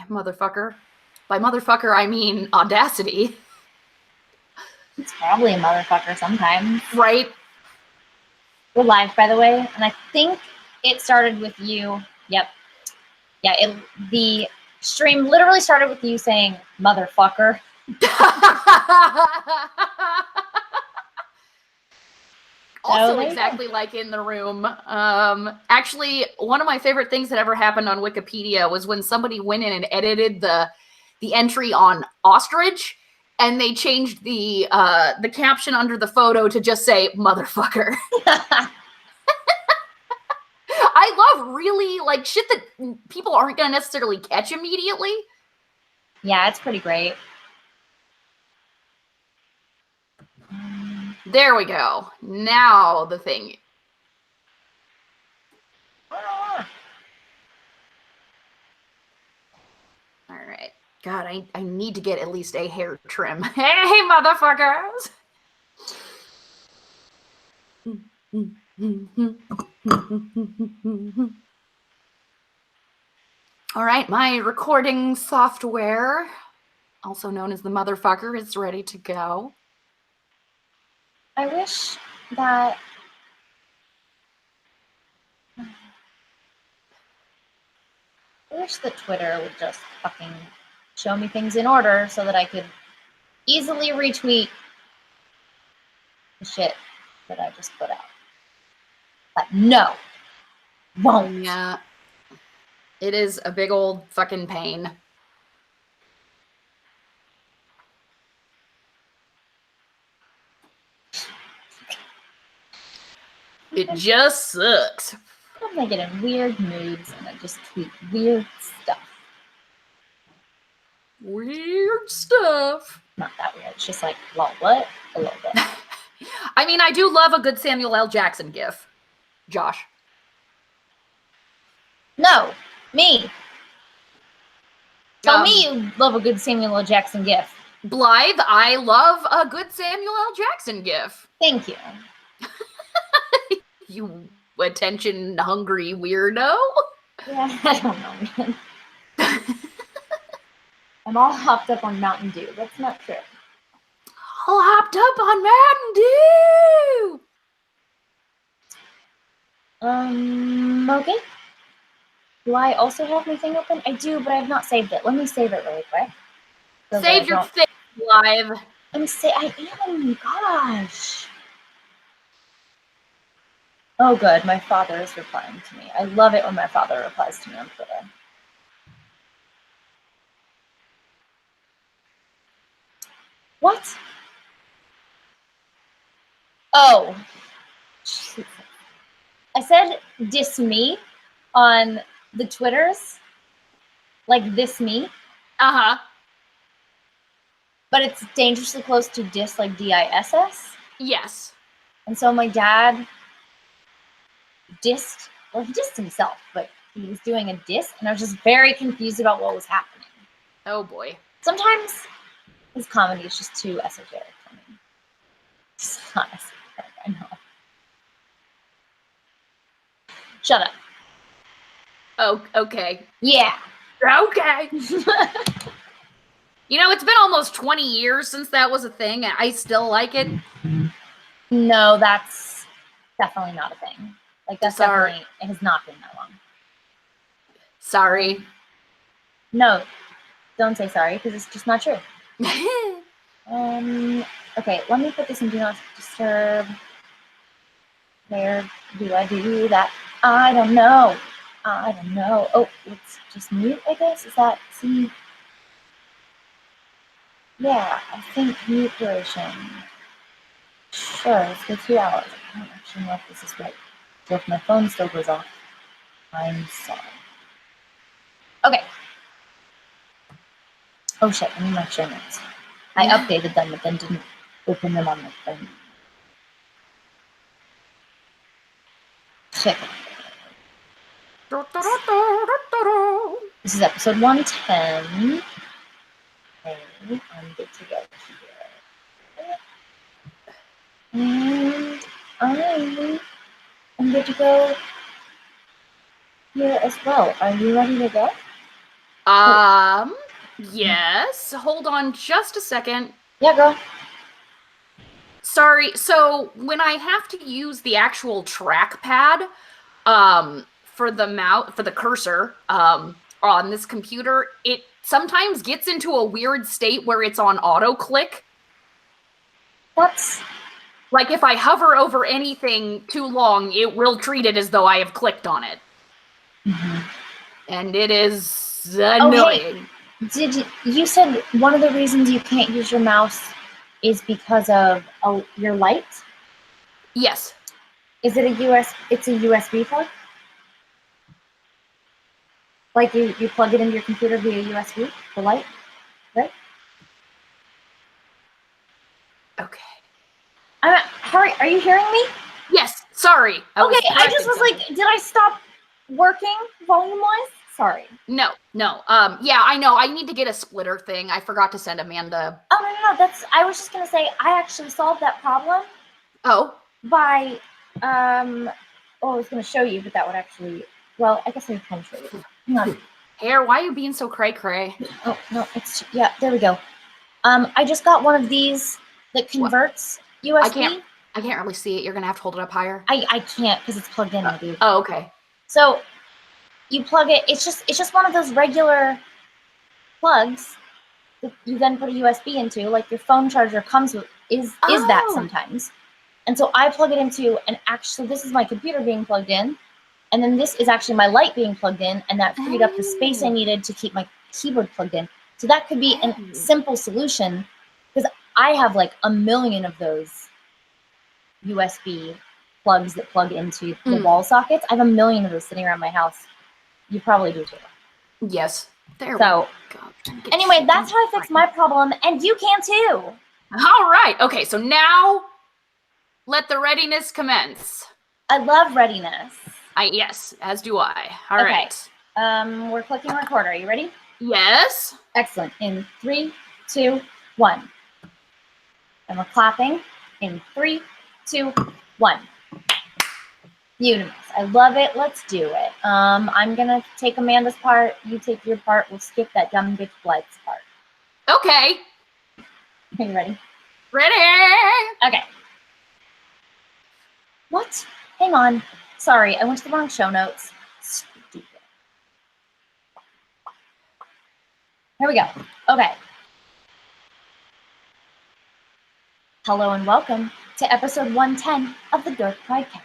motherfucker. By motherfucker, I mean audacity. It's probably a motherfucker sometimes. Right? We're live, by the way, and I think it started with you. Yep. Yeah, the stream literally started with you saying motherfucker. Also exactly like in the room. Actually, one of my favorite things that ever happened on Wikipedia was when somebody went in and edited the entry on ostrich, and they changed the caption under the photo to just say motherfucker. I love really like shit that people aren't gonna necessarily catch immediately. Yeah, it's pretty great. There we go. Now the thing. All right. God, I need to get at least a hair trim. Hey, motherfuckers! All right, my recording software, also known as the motherfucker, is ready to go. I wish that Twitter would just fucking show me things in order so that I could easily retweet the shit that I just put out. But no, won't. Yeah, it is a big old fucking pain. It just sucks. Sometimes I get in weird moods and I just tweet weird stuff. Weird stuff. Not that weird. It's just like, well, what? A little bit. I mean, I do love a good Samuel L. Jackson gif. Josh. No, me. Tell me you love a good Samuel L. Jackson gif. Blythe, I love a good Samuel L. Jackson gif. Thank you. You attention-hungry weirdo. Yeah, I don't know, man. I'm all hopped up on Mountain Dew. That's not true. All hopped up on Mountain Dew. Okay. Do I also have my thing open? I do, but I have not saved it. Let me save it really quick. Save your thing live. I am. Gosh. Oh, good. My father is replying to me. I love it when my father replies to me on Twitter. What? Oh. I said diss me on the Twitters. Like this me. Uh-huh. But it's dangerously close to diss, like D-I-S-S. Yes. And so my dad dissed, well, he dissed himself, but he was doing a diss, and I was just very confused about what was happening. Oh, boy. Sometimes his comedy is just too esoteric for me. It's not esoteric, I know. Shut up. Oh, okay. Yeah. Okay. You know, it's been almost 20 years since that was a thing, and I still like it. No, that's definitely not a thing. Like, that's definitely, it has not been that long. Sorry. No, don't say sorry, because it's just not true. Okay, let me put this in Do Not Disturb. Where do I do that? I don't know. I don't know. Oh, let's just mute, I guess. Is that, see? Yeah, I think mute duration. Sure, let's go 2 hours. I don't actually know if this is right. So if my phone still goes off, I'm sorry. Okay. Oh shit, I need my show notes. I updated them, but then didn't open them on my phone. Shit. This is episode 110. Okay, I'm good to go here. And I'm good to go here as well. Are you ready to go? Yes. Hold on just a second. Yeah, go. Sorry. So when I have to use the actual trackpad, for the cursor, on this computer, it sometimes gets into a weird state where it's on auto click. That's like if I hover over anything too long, it will treat it as though I have clicked on it. And it is annoying. Hey, you said one of the reasons you can't use your mouse is because of your light? Yes. Is it it's a USB plug? Like you plug it into your computer via USB, the light, right? Okay. Harry, are you hearing me? Yes, sorry. I just was like, did I stop working volume-wise? Sorry. No. Yeah, I know. I need to get a splitter thing. I forgot to send Amanda. Oh, no. I was just gonna say, I actually solved that problem. Oh. By, I was gonna show you, but that would actually, well, I guess I can show you. Hang on. Hair, why are you being so cray-cray? Oh, no, yeah, there we go. I just got one of these that converts USB. I can't really see it. You're gonna have to hold it up higher. I can't because it's plugged in, my dude. Oh, okay. So you plug it. It's just one of those regular plugs that you then put a USB into. Like your phone charger comes with is that sometimes. And so I plug it into, and actually this is my computer being plugged in, and then this is actually my light being plugged in, and that freed up the space I needed to keep my keyboard plugged in. So that could be a simple solution, because I have like a million of those USB plugs that plug into the wall sockets. I have a million of those sitting around my house. You probably do too. Yes. There so, we go. Anyway, that's how I fixed my problem, and you can too. All right. Okay, so now let the readiness commence. I love readiness. Yes, as do I. All right. We're clicking record. Are you ready? Yes. Excellent. In 3, 2, 1. And we're clapping. In 3, 2, 1. Beautiful. I love it. Let's do it. I'm gonna take Amanda's part. You take your part. We'll skip that dumb bitch Blythe's part. Okay. Are you ready? Ready. Okay. What? Hang on. Sorry, I went to the wrong show notes. Stupid. Here we go. Okay. Hello and welcome to episode 110 of the Dork Pridecast.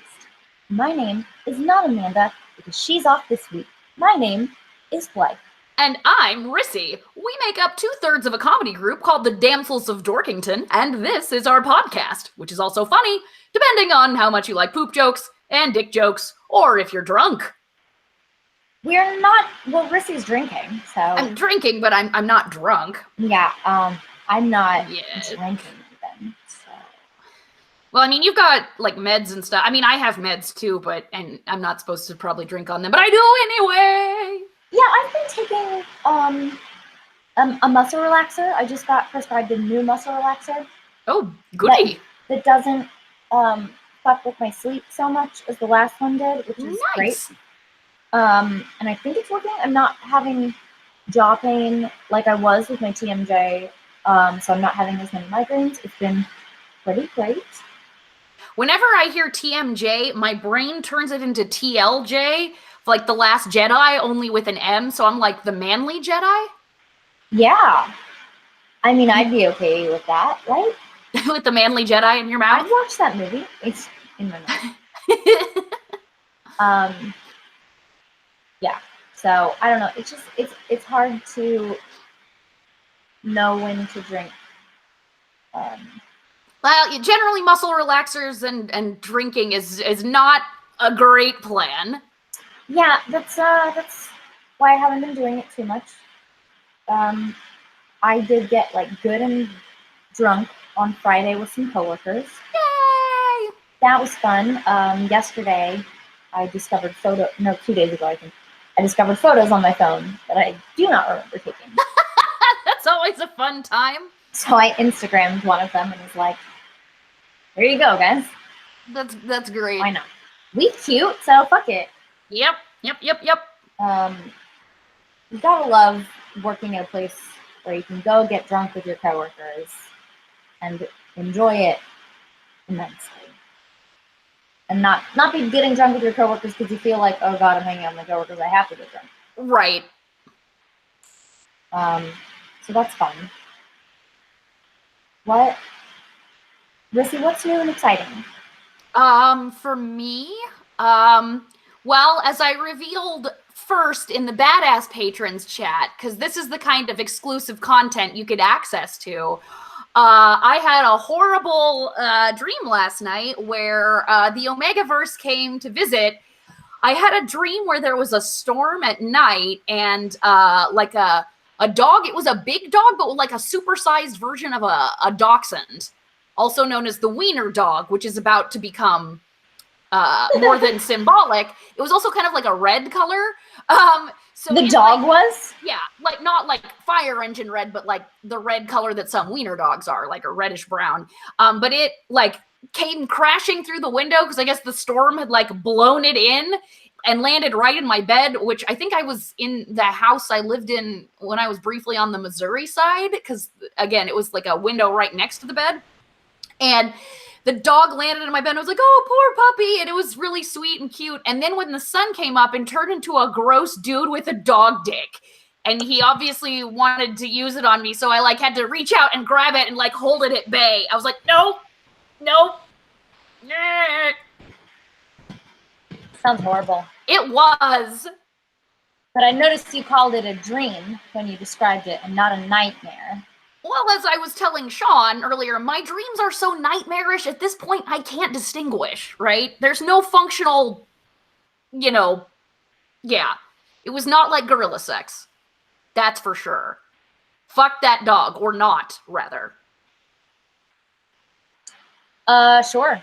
My name is not Amanda because she's off this week. My name is Blythe. And I'm Rissy. We make up 2/3 of a comedy group called the Damsels of Dorkington, and this is our podcast, which is also funny, depending on how much you like poop jokes and dick jokes, or if you're drunk. We're not, well, Rissy's drinking, so. I'm drinking, but I'm not drunk. Yeah, I'm not drinking even, so. Well, I mean, you've got, like, meds and stuff. I mean, I have meds, too, and I'm not supposed to probably drink on them, but I do anyway. Yeah, I've been taking, a muscle relaxer. I just got prescribed a new muscle relaxer. Oh, goody. That doesn't, fuck with my sleep so much as the last one did, which is great. And I think it's working. I'm not having jaw pain like I was with my TMJ, so I'm not having as many migraines. It's been pretty great. Whenever I hear TMJ, my brain turns it into TLJ, like The Last Jedi, only with an M, so I'm like the manly Jedi? Yeah. I mean, I'd be okay with that, right? With the manly Jedi in your mouth? I'd watch that movie. It's in my mouth. Yeah. So I don't know. It's just it's hard to know when to drink. Well, generally muscle relaxers and drinking is not a great plan. Yeah, that's why I haven't been doing it too much. I did get like good and drunk on Friday with some coworkers. Yay! That was fun. Yesterday, I discovered 2 days ago, I think, I discovered photos on my phone that I do not remember taking. That's always a fun time. So I Instagrammed one of them and was like, "There you go, guys." That's great. Why not? We cute, so fuck it. Yep. You gotta love working at a place where you can go get drunk with your coworkers and enjoy it immensely. And not be getting drunk with your coworkers because you feel like, oh god, I'm hanging out with my coworkers, I have to get drunk. Right. So that's fun. Rissy, what's new and exciting? For me, well, as I revealed first in the Badass Patrons chat, because this is the kind of exclusive content you get access to, I had a horrible dream last night where the Omegaverse came to visit. I had a dream where there was a storm at night and like a dog. It was a big dog, but like a supersized version of a dachshund, also known as the wiener dog, which is about to become more than symbolic. It was also kind of like a red color. So the dog was? Yeah, like not like fire engine red, but like the red color that some wiener dogs are, like a reddish brown. But it like came crashing through the window because I guess the storm had like blown it in and landed right in my bed, which I think I was in the house I lived in when I was briefly on the Missouri side, because again, it was like a window right next to the bed. And the dog landed in my bed and I was like, oh, poor puppy. And it was really sweet and cute. And then when the sun came up and turned into a gross dude with a dog dick, and he obviously wanted to use it on me. So I like had to reach out and grab it and like hold it at bay. I was like, no. Sounds horrible. It was. But I noticed you called it a dream when you described it and not a nightmare. Well, as I was telling Sean earlier, my dreams are so nightmarish at this point, I can't distinguish, right? There's no functional, yeah. It was not like gorilla sex. That's for sure. Fuck that dog, or not, rather. Sure.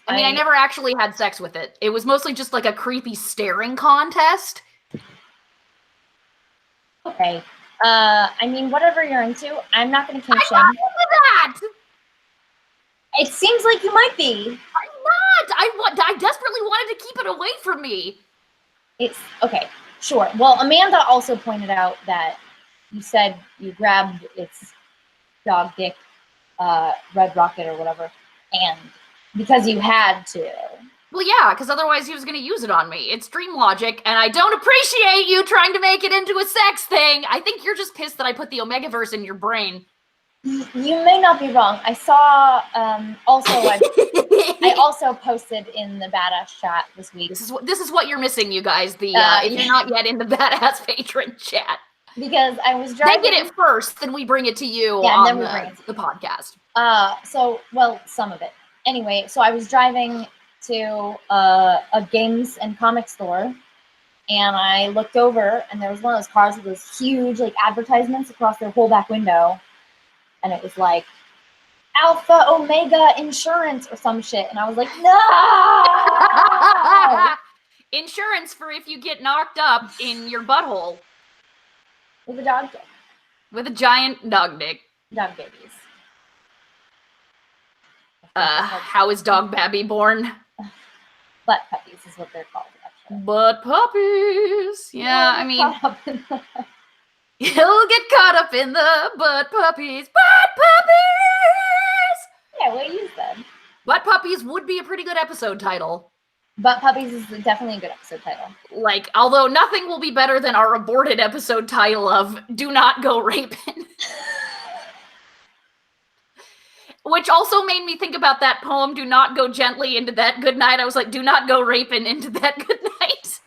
I mean, I never actually had sex with it. It was mostly just like a creepy staring contest. Okay. I mean, whatever you're into, I'm not going to kink shame. I'm not into that! It seems like you might be. I'm not! I desperately wanted to keep it away from me. It's, okay, sure. Well, Amanda also pointed out that you said you grabbed its dog dick, Red Rocket or whatever, and because you had to. Well, yeah, because otherwise he was going to use it on me. It's dream logic, and I don't appreciate you trying to make it into a sex thing. I think you're just pissed that I put the Omegaverse in your brain. You may not be wrong. I saw, I also posted in the Badass chat this week. This is what you're missing, you guys. If you're not yet in the Badass Patron chat. Because I was driving. They get it first, then we bring it to you on and then we bring it to the podcast. Some of it. Anyway, so I was driving to a games and comic store, and I looked over, and there was one of those cars with those huge like advertisements across their whole back window, and it was like Alpha Omega Insurance or some shit, and I was like, no! Insurance for if you get knocked up in your butthole. With a dog dick. With a giant dog dick. Dog babies. How is Dog Babby born? Butt puppies is what they're called, actually. Butt puppies. Yeah, I mean, you'll get caught up in the butt puppies. Butt puppies! Yeah, what you said. Butt puppies would be a pretty good episode title. Butt puppies is definitely a good episode title. Like, although nothing will be better than our aborted episode title of Do Not Go Raping. Which also made me think about that poem, Do Not Go Gently Into That Good Night. I was like, do not go raping into that good night.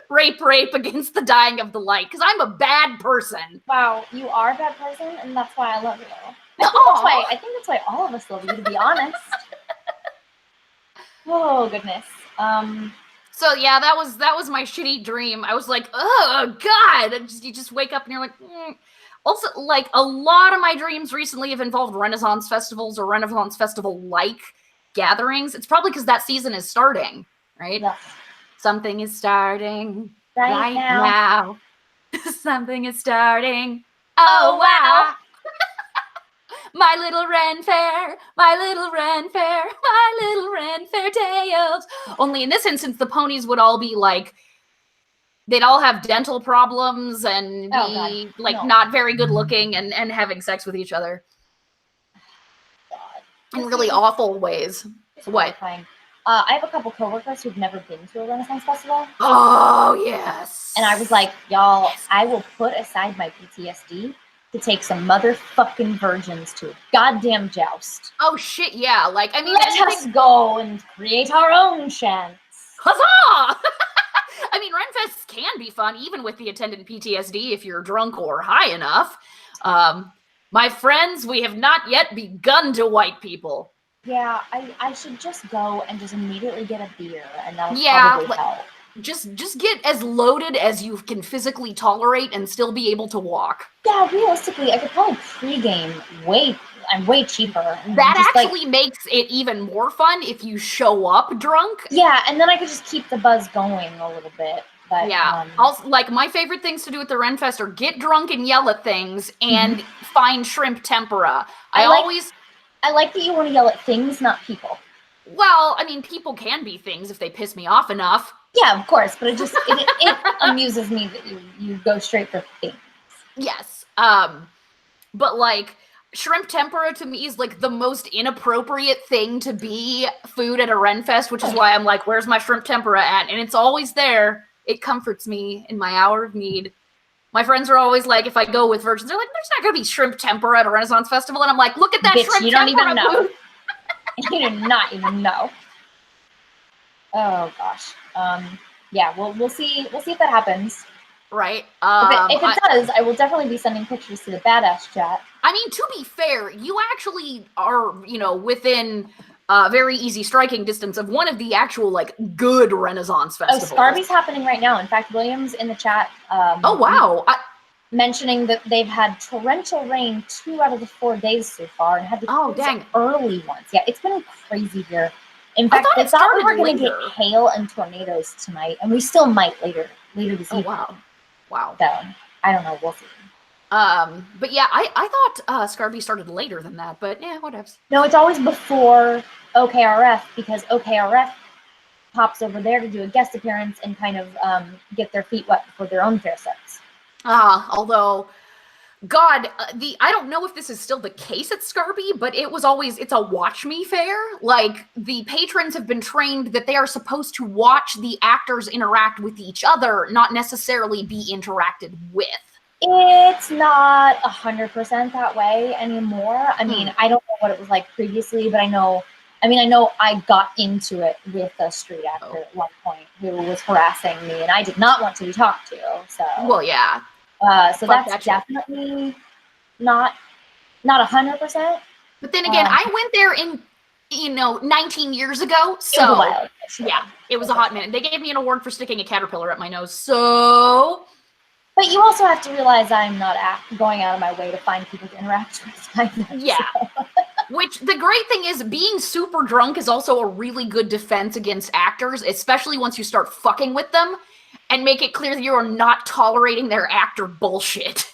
Rape against the dying of the light. Because I'm a bad person. Wow, you are a bad person, and that's why I love you. I think that's why all of us love you, to be honest. Oh, goodness. So yeah, that was my shitty dream. I was like, oh, God. You just wake up and you're like, Also, like, a lot of my dreams recently have involved Renaissance festivals or Renaissance festival-like gatherings. It's probably because that season is starting, right? Yeah. Something is starting right now. Something is starting. Oh, wow. My little Ren Fair, my little Ren Fair, my little Ren Fair tales. Only in this instance, the ponies would all be, like, they'd all have dental problems and be not very good looking and having sex with each other. God. In really awful ways. What? I have a couple coworkers who've never been to a Renaissance festival. Oh, yes. And I was like, y'all, I will put aside my PTSD to take some motherfucking virgins to a goddamn joust. Oh, shit, yeah. Like, I mean, let us go and create our own chance. Huzzah! I mean, Renfests can be fun, even with the attendant PTSD, if you're drunk or high enough. My friends, we have not yet begun to white people. Yeah, I should just go and just immediately get a beer, and that'll probably help. Just get as loaded as you can physically tolerate and still be able to walk. Yeah, realistically, I could probably pregame way cheaper. That actually makes it even more fun if you show up drunk. Yeah, and then I could just keep the buzz going a little bit. But, yeah, also, like, my favorite things to do at the Renfest are get drunk and yell at things and find shrimp tempura. I like that you want to yell at things, not people. Well, I mean, people can be things if they piss me off enough. Yeah, of course, but it amuses me that you go straight for things. Yes. But like shrimp tempura to me is like the most inappropriate thing to be food at a Renfest, which is why I'm like, where's my shrimp tempura at? And it's always there. It comforts me in my hour of need. My friends are always like, if I go with virgins, they're like, there's not going to be shrimp tempura at a Renaissance festival. And I'm like, look at that shrimp tempura. You don't even know. You do not even know. Oh, gosh. Yeah, we'll see if that happens. Right. If it does, I will definitely be sending pictures to the badass chat. I mean, to be fair, you actually are, within very easy striking distance of one of the actual, like, good Renaissance festivals. Oh, Scarby's happening right now. In fact, William's in the chat. Oh, wow. Mentioning that they've had torrential rain 2 out of the 4 days so far and had the early ones. Yeah, it's been crazy here. In fact, they thought we were going to get hail and tornadoes tonight, and we still might later this evening. Wow. So, I don't know. We'll see. But yeah, I thought Scarby started later than that, but yeah, whatever. No, it's always before OKRF, because OKRF pops over there to do a guest appearance and kind of get their feet wet before their own fair sets. Although, God, I don't know if this is still the case at Scarby, but it's a watch me fair. Like, the patrons have been trained that they are supposed to watch the actors interact with each other, not necessarily be interacted with. It's not 100% that way anymore. I mean, I don't know what it was like previously, but I know I got into it with a street actor at one point who was harassing me, and I did not want to be talked to. So, well, yeah. So that's definitely not 100%. But then again, I went there in 19 years ago. So yeah, it was a hot minute. They gave me an award for sticking a caterpillar at my nose. So. But you also have to realize I'm not going out of my way to find people to interact with. Yeah. So. Which, the great thing is, being super drunk is also a really good defense against actors, especially once you start fucking with them and make it clear that you are not tolerating their actor bullshit.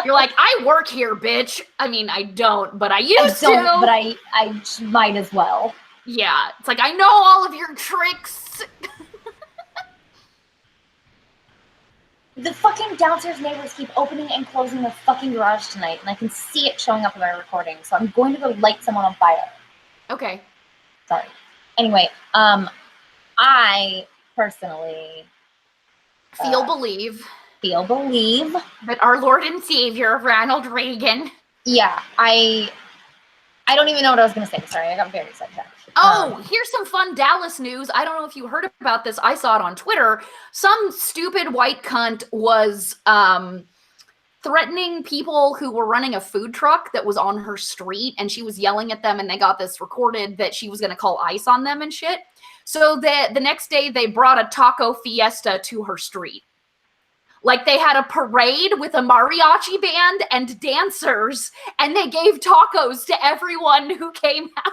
You're like, I work here, bitch. I mean, I don't, but I used to. But I might as well. Yeah. It's like, I know all of your tricks. The fucking downstairs neighbors keep opening and closing the fucking garage tonight, and I can see it showing up in my recording, so I'm going to go light someone on fire. Okay. Sorry. Anyway, I personally believe that our Lord and Savior, Ronald Reagan. Yeah, I don't even know what I was going to say. Sorry, I got very sidetracked. Here's some fun Dallas news. I don't know if you heard about this. I saw it on Twitter. Some stupid white cunt was threatening people who were running a food truck that was on her street, and she was yelling at them, and they got this recorded that she was going to call ICE on them and shit. So the next day, they brought a taco fiesta to her street. Like, they had a parade with a mariachi band and dancers, and they gave tacos to everyone who came out.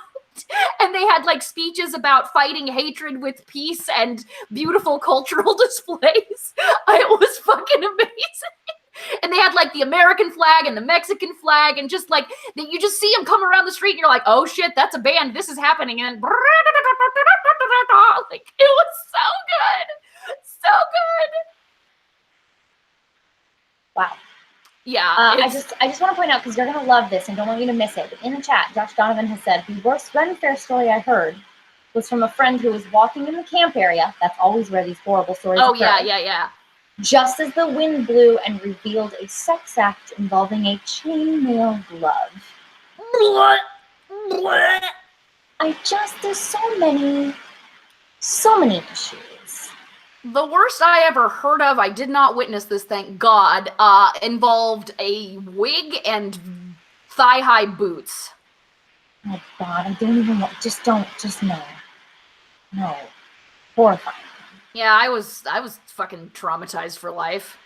And they had, like, speeches about fighting hatred with peace and beautiful cultural displays. It was fucking amazing. And they had, like, the American flag and the Mexican flag, and just, like, you just see them come around the street, and you're like, oh, shit, that's a band. This is happening. And like, it was so good. So good. Wow. Yeah. I just want to point out, because you're gonna love this and don't want you to miss it. But in the chat, Josh Donovan has said the worst Ren Fair story I heard was from a friend who was walking in the camp area. That's always where these horrible stories occur. Yeah. Just as the wind blew and revealed a sex act involving a chainmail glove. There's so many issues. The worst I ever heard of, I did not witness this, thank God, involved a wig and thigh-high boots. Oh God, I don't even want, just no. No. Horrifying. Yeah, I was fucking traumatized for life.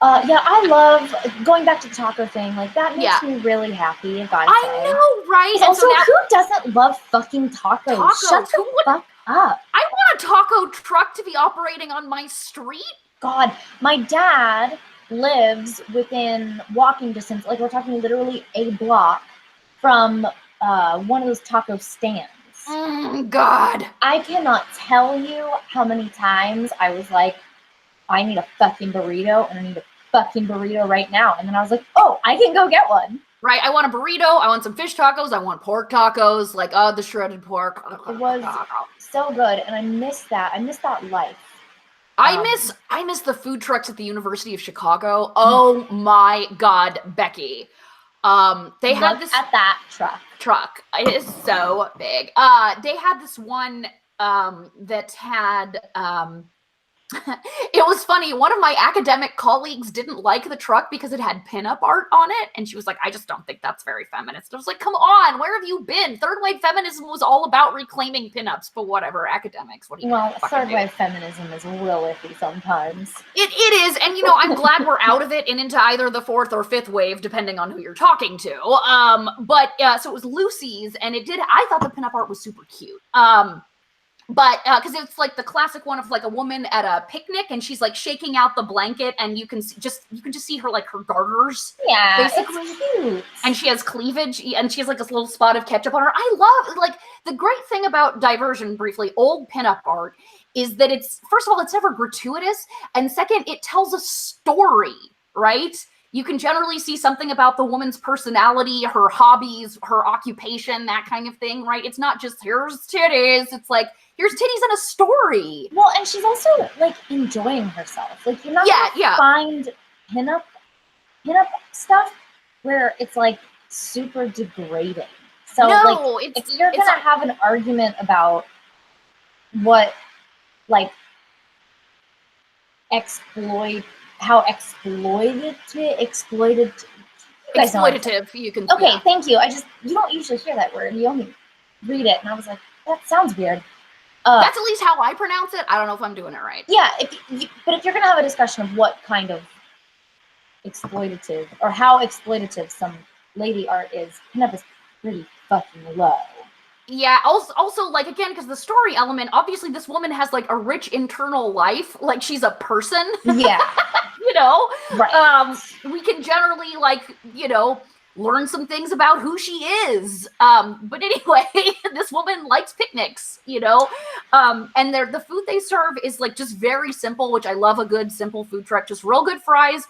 Yeah, I love, going back to the taco thing, like, that makes me really happy, if I say. I know, right? Also, so who doesn't love fucking tacos? Shut the fuck up. I want a taco truck to be operating on my street. God, my dad lives within walking distance, like, we're talking literally a block from one of those taco stands. God. I cannot tell you how many times I was like, I need a fucking burrito, and I need a fucking burrito right now. And then I was like, oh, I can go get one. Right, I want a burrito, I want some fish tacos, I want pork tacos, like, the shredded pork. It was so good, and I miss that. I miss that life. I miss the food trucks at the University of Chicago. Oh my God, Becky. They had this at that truck. It is so big. They had this one that had it was funny. One of my academic colleagues didn't like the truck because it had pinup art on it, and she was like, I just don't think that's very feminist. I was like, come on, where have you been? Third wave feminism was all about reclaiming pinups, but whatever, academics, what do you third wave feminism is real iffy sometimes. It is, and I'm glad we're out of it and into either the fourth or fifth wave, depending on who you're talking to. So it was Lucy's, and I thought the pinup art was super cute. But because it's like the classic one of like a woman at a picnic, and she's like shaking out the blanket, and you can just see her, like, her garters. Yeah, basically. It's cute. And she has cleavage, and she has like this little spot of ketchup on her. I love, like, the great thing about diversion, briefly, old pinup art is that it's, first of all, it's never gratuitous, and second, it tells a story, right? You can generally see something about the woman's personality, her hobbies, her occupation, that kind of thing, right? It's not just, here's titties. It's like, here's titties and a story. Well, and she's also, like, enjoying herself. Like, you're not gonna find pinup stuff where it's, like, super degrading. So, no, like, if you're gonna have an argument about what, like, how exploitative, you can. Okay, yeah. Thank you. You don't usually hear that word. You only read it, and I was like, that sounds weird. That's at least how I pronounce it. I don't know if I'm doing it right. Yeah, but if you're gonna have a discussion of what kind of exploitative or how exploitative some lady art is, pinup is pretty fucking low. Yeah, also, like, again, because the story element, obviously this woman has, like, a rich internal life, like, she's a person. Yeah. Right. We can generally, like, learn some things about who she is. But anyway, this woman likes picnics, and the food they serve is, like, just very simple, which I love a good simple food truck, just real good fries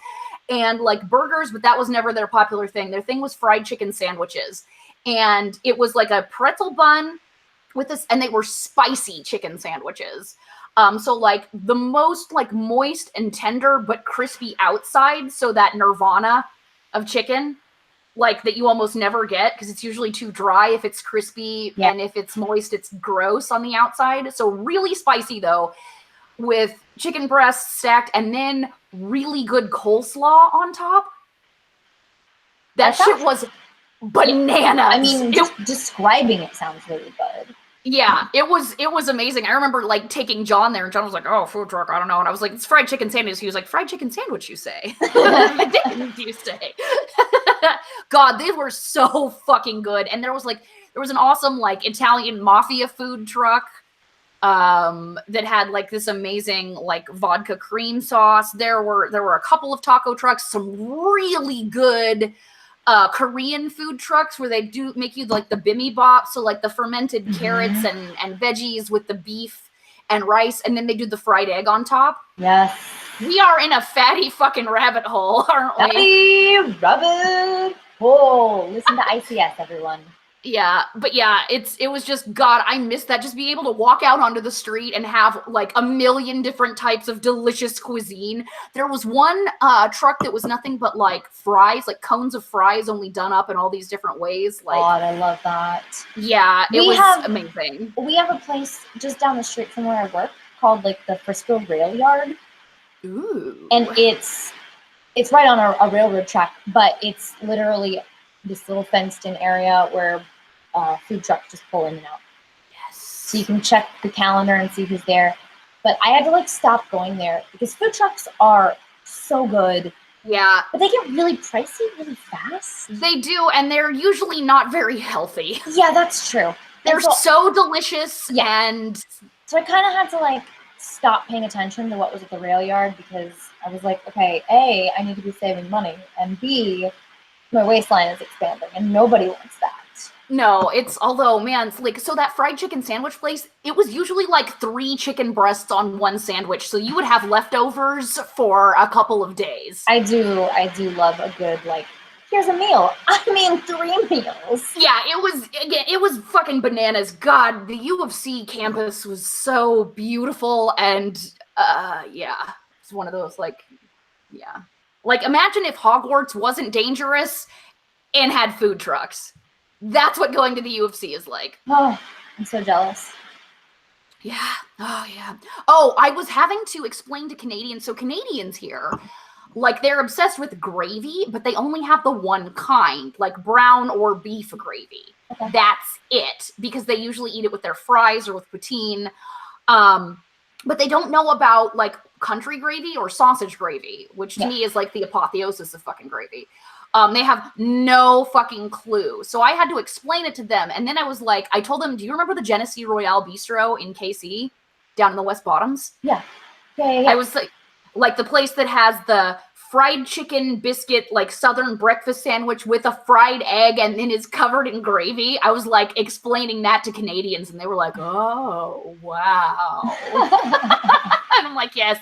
and, like, burgers, but that was never their popular thing. Their thing was fried chicken sandwiches. And it was like a pretzel bun with this, and they were spicy chicken sandwiches. So, like, the most, like, moist and tender, but crispy outside. So that nirvana of chicken, like, that you almost never get, because it's usually too dry if it's crispy. Yeah. And if it's moist, it's gross on the outside. So really spicy, though, with chicken breasts stacked, and then really good coleslaw on top. That shit was bananas. I mean, just describing it sounds really good. Yeah, it was amazing. I remember, like, taking John there, and John was like, oh, food truck, I don't know. And I was like, it's fried chicken sandwich. He was like, fried chicken sandwich, you say? You say. God, they were so fucking good. And there was an awesome, like, Italian mafia food truck that had, like, this amazing, like, vodka cream sauce. There were a couple of taco trucks, some really good Korean food trucks where they do make you, like, the bibimbap, so, like, the fermented carrots and veggies with the beef and rice, and then they do the fried egg on top. Yes. We are in a fatty fucking rabbit hole, aren't we? Fatty rabbit hole. Listen to ICS, everyone. Yeah, but yeah, it was just, God, I miss that. Just being able to walk out onto the street and have like a million different types of delicious cuisine. There was one truck that was nothing but like fries, like cones of fries, only done up in all these different ways. Like, God, I love that. Yeah, it was amazing. We have a place just down the street from where I work called like the Frisco Rail Yard. Ooh. And it's right on a railroad track, but it's literally this little fenced-in area where food trucks just pull in and out. Yes. So you can check the calendar and see who's there. But I had to like stop going there because food trucks are so good. Yeah. But they get really pricey really fast. They do, and they're usually not very healthy. Yeah, that's true. They're so delicious, and... So I kind of had to like stop paying attention to what was at the rail yard because I was like, okay, A, I need to be saving money, and B, my waistline is expanding, and nobody wants that. No, although, man, like, so that fried chicken sandwich place, it was usually like 3 chicken breasts on one sandwich, so you would have leftovers for a couple of days. I do love a good, like, here's a meal. I mean, 3 meals. Yeah, it was fucking bananas. God, the U of C campus was so beautiful, and, yeah, it's one of those, like, yeah. Like, imagine if Hogwarts wasn't dangerous and had food trucks. That's what going to the U of C is like. Oh, I'm so jealous. Yeah. Oh, yeah. Oh, I was having to explain to Canadians. So Canadians here, like, they're obsessed with gravy, but they only have the one kind, like brown or beef gravy. Okay. That's it, because they usually eat it with their fries or with poutine. But they don't know about, like, country gravy or sausage gravy, which to me is like the apotheosis of fucking gravy. They have no fucking clue. So I had to explain it to them. And then I was like, I told them, do you remember the Genesee Royale Bistro in KC down in the West Bottoms? Yeah. I was like the place that has the fried chicken biscuit, like Southern breakfast sandwich with a fried egg and then is covered in gravy. I was like explaining that to Canadians and they were like, oh, wow. And I'm like, yes,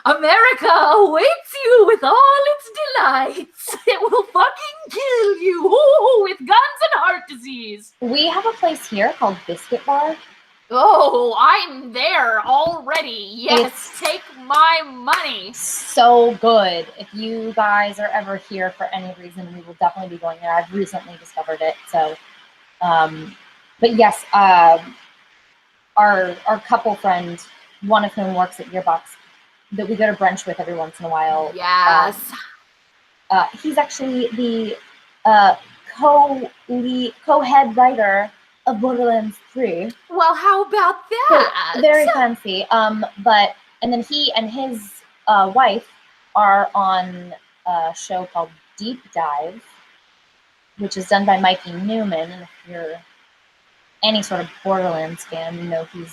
America awaits you with all its delights. It will fucking kill you with guns and heart disease. We have a place here called Biscuit Bar. Oh, I'm there already. Yes, take my money. So good. If you guys are ever here for any reason, we will definitely be going there. I've recently discovered it. So, but yes, our couple friend, one of whom works at Gearbox, that we go to brunch with every once in a while. Yes. He's actually the co-head writer of Borderlands 3. Well, how about that? So, very fancy. But and then he and his wife are on a show called Deep Dive, which is done by Mikey Newman. And if you're any sort of Borderlands fan, you know he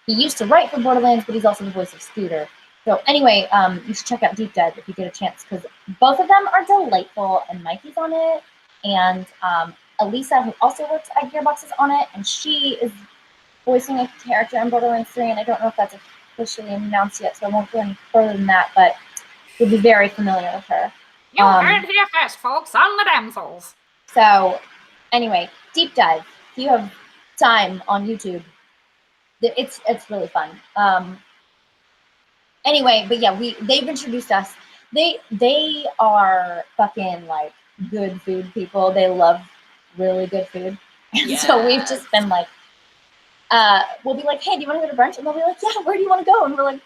used to write for Borderlands, but he's also the voice of Scooter. So anyway, you should check out Deep Dive if you get a chance, because both of them are delightful, and Mikey's on it, and Elisa, who also works at Gearbox, is on it, and she is voicing a character in Borderlands 3, and I don't know if that's officially announced yet, so I won't go any further than that, but you'll be very familiar with her. You heard it here first, folks, on the Damsels. So, anyway, Deep Dive. If you have time on YouTube, it's really fun. Anyway, but yeah, they've introduced us. They are fucking like good food people. They love really good food. And so we've just been like, we'll be like, hey, do you want to go to brunch? And they'll be like, yeah, where do you want to go? And we're like,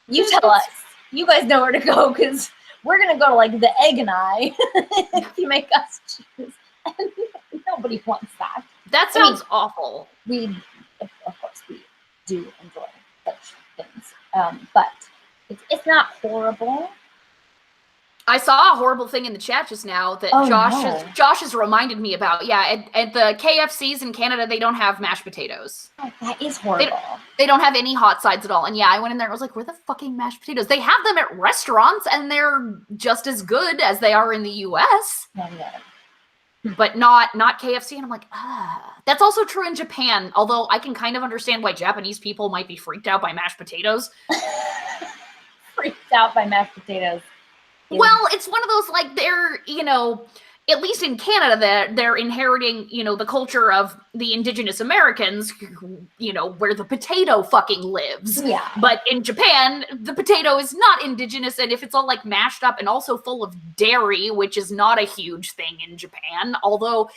you tell us. You guys know where to go, because we're going to go to like the Egg and I if you make us choose. And nobody wants that. That sounds awful. Of course, we do enjoy such things. But it's not horrible. I saw a horrible thing in the chat just now that Josh has reminded me about. Yeah, at the KFCs in Canada, they don't have mashed potatoes. Oh, that is horrible. They don't have any hot sides at all. And yeah, I went in there and I was like, where the fucking mashed potatoes? They have them at restaurants and they're just as good as they are in the US. but not KFC. And I'm like, that's also true in Japan. Although I can kind of understand why Japanese people might be freaked out by mashed potatoes. Freaked out by mashed potatoes. Well, it's one of those, like, they're, at least in Canada, they're inheriting, the culture of the indigenous Americans, where the potato fucking lives. Yeah. But in Japan, the potato is not indigenous, and if it's all, like, mashed up and also full of dairy, which is not a huge thing in Japan, although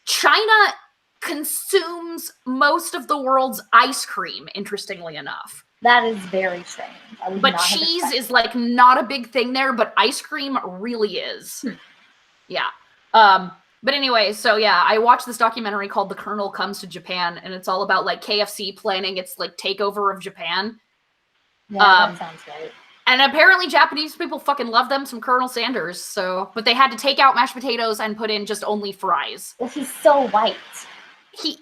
China consumes most of the world's ice cream, interestingly enough. That is very strange. But cheese is, like, not a big thing there, but ice cream really is. Yeah. But anyway, so yeah, I watched this documentary called The Colonel Comes to Japan, and it's all about, like, KFC planning its, like, takeover of Japan. Yeah, that sounds right. And apparently Japanese people fucking love them some Colonel Sanders, but they had to take out mashed potatoes and put in just only fries. Well, he's so white. He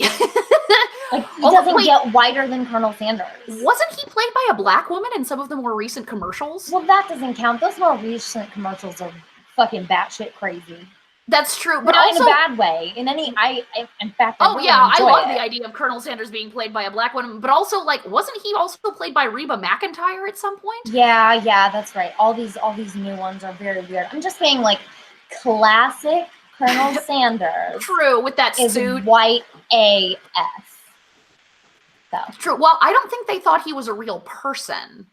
doesn't get whiter than Colonel Sanders. Wasn't he played by a black woman in some of the more recent commercials? Well, that doesn't count. Those more recent commercials are fucking batshit crazy. That's true, but not also in a bad way. In fact, I love the idea of Colonel Sanders being played by a black woman, but also, like, wasn't he also played by Reba McEntire at some point? Yeah, that's right. All these new ones are very weird. I'm just saying, like, classic Colonel Sanders. True, with that suit. White AF. So. True. Well, I don't think they thought he was a real person.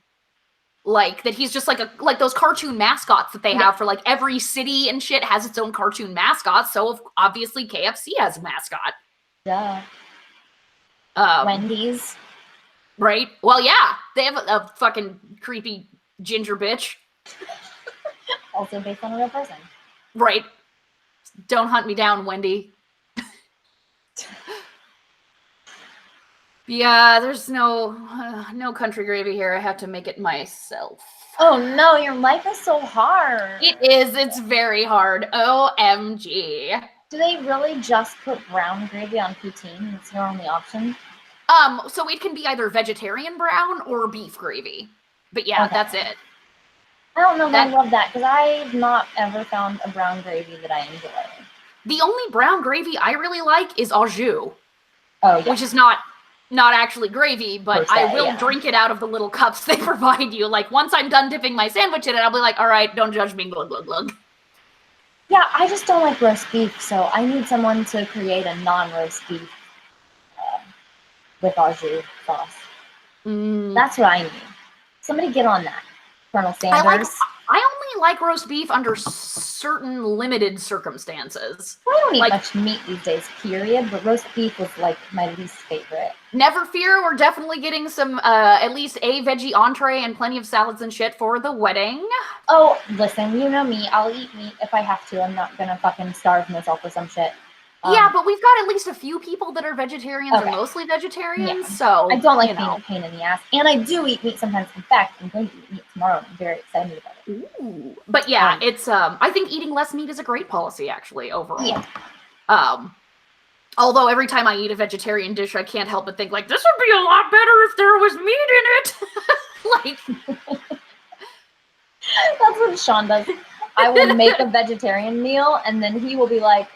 Like, that he's just like those cartoon mascots that they have for, like, every city and shit has its own cartoon mascot. So obviously KFC has a mascot. Duh. Wendy's. Right? Well, yeah. They have a fucking creepy ginger bitch. Also based on a real person. Right. Don't hunt me down, Wendy. Yeah, there's no country gravy here. I have to make it myself. Oh no, your life is so hard. It is. It's very hard. OMG. Do they really just put brown gravy on poutine? It's your only option? So it can be either vegetarian brown or beef gravy. But yeah, okay. That's it. I don't know that I love that, because I've not ever found a brown gravy that I enjoy. The only brown gravy I really like is au jus. Oh, yeah. Which is not actually gravy, but I will drink it out of the little cups they provide you. Like, once I'm done dipping my sandwich in it, I'll be like, all right, don't judge me, glug, glug, glug. Yeah, I just don't like roast beef, so I need someone to create a non-roast beef with au jus sauce. That's what I need. Somebody get on that, Colonel Sanders. I only like roast beef under certain limited circumstances. I don't eat much meat these days, period, but roast beef was, like, my least favorite. Never fear, we're definitely getting some, at least a veggie entree and plenty of salads and shit for the wedding. Oh, listen, you know me. I'll eat meat if I have to. I'm not gonna fucking starve myself with some shit. Yeah, but we've got at least a few people that are vegetarians or mostly vegetarians, so... I don't like being a pain in the ass. And I do eat meat sometimes. In fact, I'm going to eat meat tomorrow. I'm very excited about it. Ooh. But yeah, it's, I think eating less meat is a great policy, actually, overall. Yeah. Although every time I eat a vegetarian dish, I can't help but think, like, this would be a lot better if there was meat in it! Like... That's what Sean does. I will make a vegetarian meal, and then he will be like,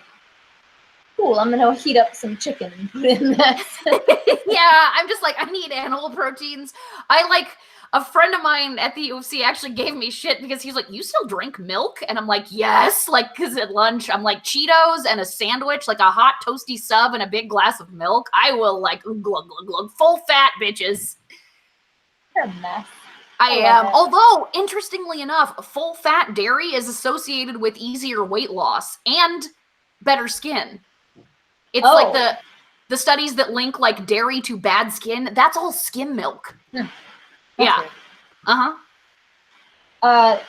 cool, I'm gonna heat up some chicken and put in that. Yeah, I'm just like, I need animal proteins. A friend of mine at the UFC actually gave me shit because he's like, you still drink milk? And I'm like, yes. Like, because at lunch, I'm like, Cheetos and a sandwich, like a hot toasty sub and a big glass of milk. I will, like, glug, glug, glug, full fat, bitches. You're a mess. I am. Although, interestingly enough, full fat dairy is associated with easier weight loss and better skin. It's like the studies that link, like, dairy to bad skin. That's all skim milk. Yeah. I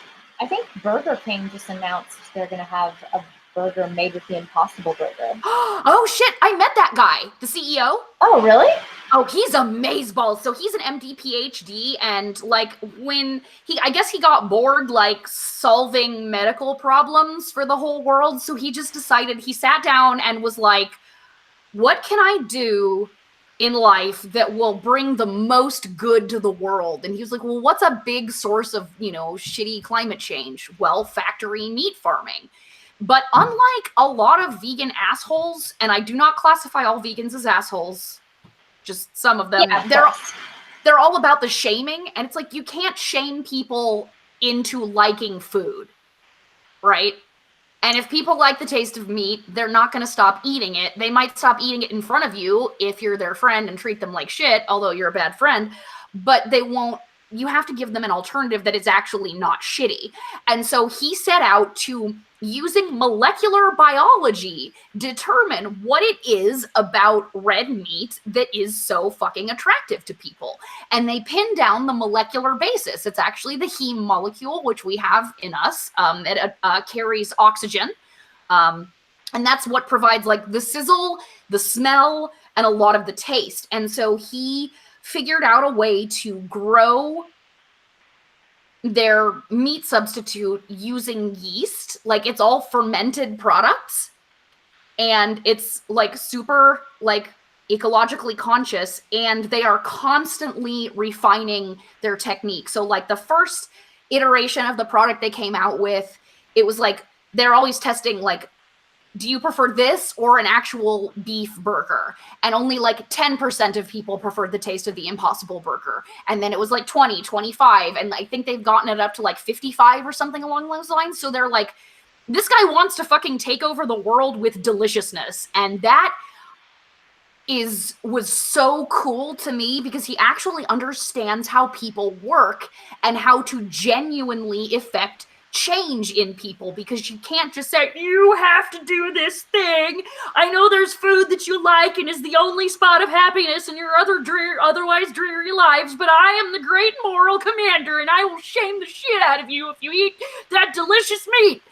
think Burger King just announced they're going to have a burger made with the Impossible Burger. Oh, shit. I met that guy, the CEO. Oh, really? Oh, he's amazeballs. So he's an MD PhD, and, like, I guess he got bored, like, solving medical problems for the whole world. So he just decided, he sat down and was like, what can I do in life that will bring the most good to the world? And he was like, well, what's a big source of, shitty climate change? Well, factory meat farming. But unlike a lot of vegan assholes, and I do not classify all vegans as assholes, just some of them, they're all about the shaming, and it's like you can't shame people into liking food, right? And if people like the taste of meat, they're not going to stop eating it. They might stop eating it in front of you if you're their friend and treat them like shit, although you're a bad friend, but they won't. You have to give them an alternative that is actually not shitty. And so he set out to, using molecular biology, determine what it is about red meat that is so fucking attractive to people. And they pinned down the molecular basis. It's actually the heme molecule, which we have in us. It carries oxygen. And that's what provides like the sizzle, the smell, and a lot of the taste. And so he figured out a way to grow their meat substitute using yeast. Like, it's all fermented products, and it's like super like ecologically conscious, and they are constantly refining their technique. So like the first iteration of the product they came out with, it was like they're always testing like, do you prefer this or an actual beef burger? And only like 10% of people preferred the taste of the Impossible Burger. And then it was like 20, 25. And I think they've gotten it up to like 55 or something along those lines. So they're like, this guy wants to fucking take over the world with deliciousness. And that was so cool to me, because he actually understands how people work and how to genuinely affect change in people, because you can't just say, you have to do this thing. I know there's food that you like and is the only spot of happiness in your otherwise dreary lives, but I am the great moral commander and I will shame the shit out of you if you eat that delicious meat.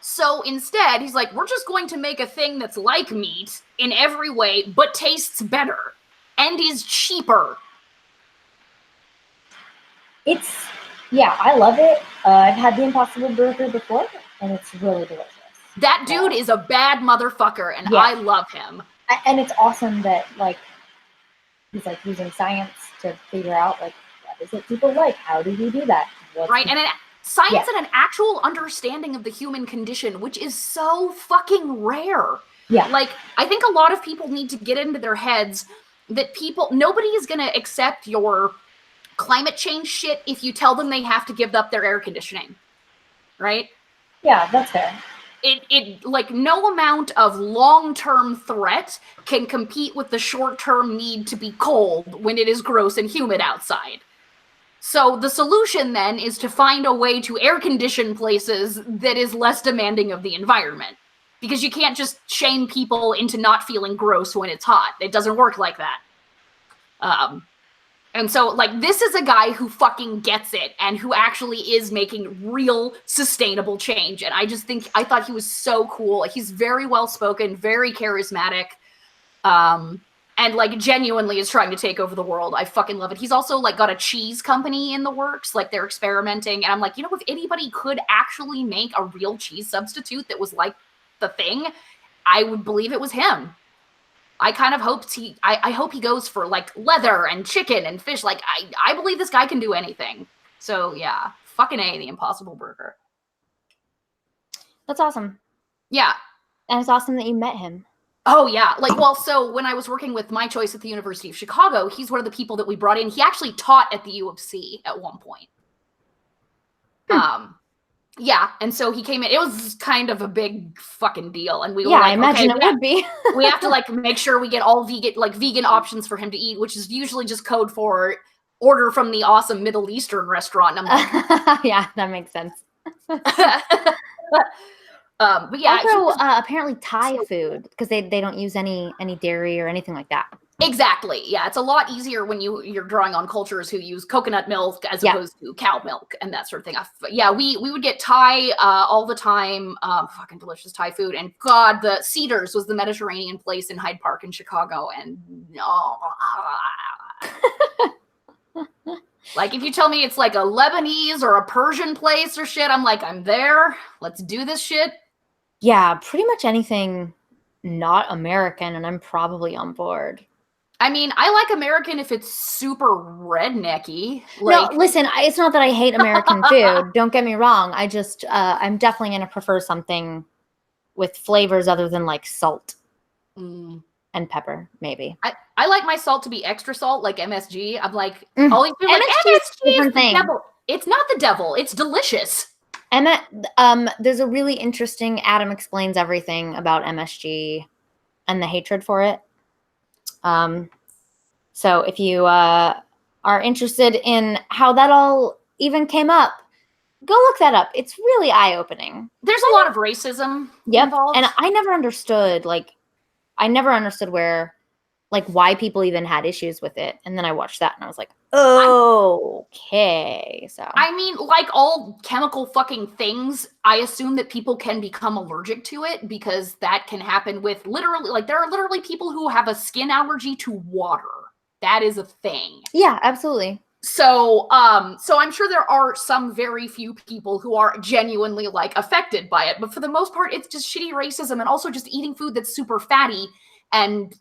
So instead, he's like, we're just going to make a thing that's like meat in every way, but tastes better and is cheaper. Yeah, I love it. I've had the Impossible Burger before, and it's really delicious. That dude is a bad motherfucker, and yeah. I love him. And it's awesome that, like, he's, like, using science to figure out, like, what is it people like? How do you do that? Right, and science and an actual understanding of the human condition, which is so fucking rare. Yeah. Like, I think a lot of people need to get into their heads that nobody is going to accept your climate change shit if you tell them they have to give up their air conditioning, right? Yeah, that's fair. It like, no amount of long-term threat can compete with the short-term need to be cold when it is gross and humid outside. So the solution then is to find a way to air condition places that is less demanding of the environment, because you can't just shame people into not feeling gross when it's hot. It doesn't work like that. And so, like, this is a guy who fucking gets it and who actually is making real sustainable change. And I thought he was so cool. He's very well-spoken, very charismatic, and, like, genuinely is trying to take over the world. I fucking love it. He's also, like, got a cheese company in the works. Like, they're experimenting. And I'm like, you know, if anybody could actually make a real cheese substitute that was like the thing, I would believe it was him. I kind of hoped I hope he goes for like leather and chicken and fish. Like, I believe this guy can do anything. So yeah, fucking A, the Impossible Burger. That's awesome. Yeah. And it's awesome that you met him. Oh yeah. Like, well, so when I was working with My Choice at the University of Chicago, he's one of the people that we brought in. He actually taught at the U of C at one point. Yeah, and so he came in. It was kind of a big fucking deal, and we were like, I imagine it would be. We have to like make sure we get all vegan options for him to eat, which is usually just code for order from the awesome Middle Eastern restaurant. And I'm like, yeah, that makes sense. But yeah, also apparently Thai food, because they don't use any dairy or anything like that. Exactly. Yeah, it's a lot easier when you're drawing on cultures who use coconut milk as opposed to cow milk and that sort of thing. Yeah, we would get Thai all the time. Fucking delicious Thai food. And God, the Cedars was the Mediterranean place in Hyde Park in Chicago. And like, if you tell me it's like a Lebanese or a Persian place or shit, I'm like, I'm there. Let's do this shit. Yeah, pretty much anything not American, and I'm probably on board. I mean, I like American if it's super rednecky. Like, no, listen, it's not that I hate American food. Don't get me wrong. I just, I'm definitely going to prefer something with flavors other than like salt and pepper, maybe. I like my salt to be extra salt, like MSG. I'm like, always like MSG is different the thing. devil. It's not the devil. It's delicious. There's a really interesting Adam Explains Everything about MSG and the hatred for it. So if you are interested in how that all even came up, go look that up. It's really eye-opening. There's a lot of racism involved. And I never understood, where, like, why people even had issues with it. And then I watched that and I was like, okay. So I mean, like all chemical fucking things, I assume that people can become allergic to it because that can happen with literally, like, there are literally people who have a skin allergy to water. That is a thing. Yeah, absolutely. So I'm sure there are some very few people who are genuinely like affected by it, but for the most part, it's just shitty racism and also just eating food that's super fatty and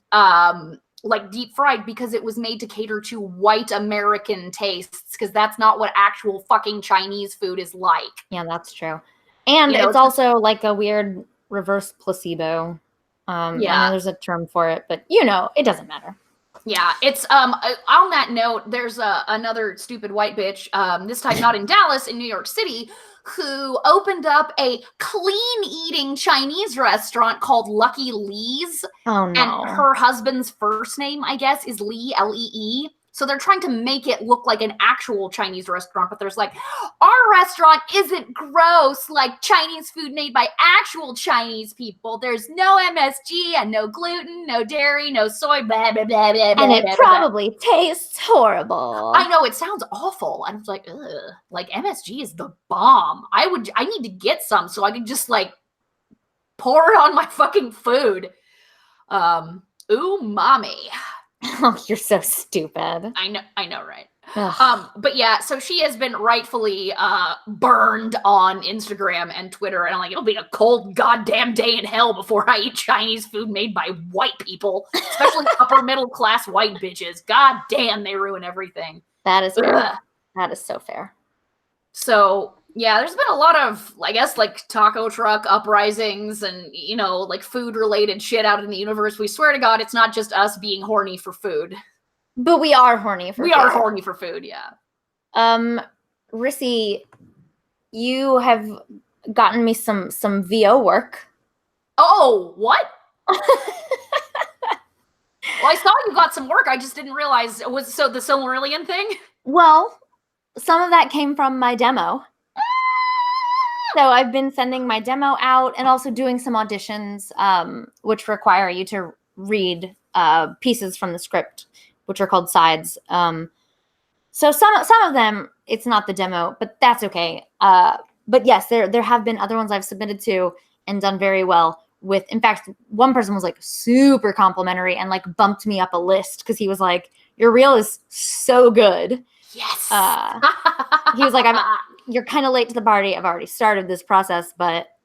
like deep fried because it was made to cater to white American tastes because that's not what actual fucking Chinese food is like. Yeah, that's true. And it's also like a weird reverse placebo. I know there's a term for it, but it doesn't matter. Yeah, it's on that note, there's another stupid white bitch, this time not in Dallas, in New York City, who opened up a clean eating Chinese restaurant called Lucky Lee's. Oh no. And her husband's first name, I guess, is Lee, L-E-E. So they're trying to make it look like an actual Chinese restaurant, but there's like, our restaurant isn't gross like Chinese food made by actual Chinese people. There's no MSG and no gluten, no dairy, no soy, blah, blah, blah, blah, and it blah, probably tastes horrible. I know, it sounds awful. I was like, ugh, like MSG is the bomb. I need to get some so I can just like pour it on my fucking food. Umami. Oh, you're so stupid. I know, right? But yeah, so she has been rightfully burned on Instagram and Twitter, and I'm like, it'll be a cold goddamn day in hell before I eat Chinese food made by white people, especially upper middle class white bitches. God damn, they ruin everything. That is fair. That is so fair. So yeah, there's been a lot of, I guess, like taco truck uprisings and, like food related shit out in the universe. We swear to God, it's not just us being horny for food. But we are horny for food. We are horny for food, yeah. Rissy, you have gotten me some VO work. Oh, what? Well, I saw you got some work. I just didn't realize it was the Silmarillion thing. Well, some of that came from my demo. So I've been sending my demo out and also doing some auditions, which require you to read pieces from the script, which are called sides. So some of them, it's not the demo, but that's okay. But yes, there have been other ones I've submitted to and done very well with. In fact, one person was like super complimentary and like bumped me up a list because he was like, "Your reel is so good." Yes. He was like, "You're kind of late to the party. I've already started this process, but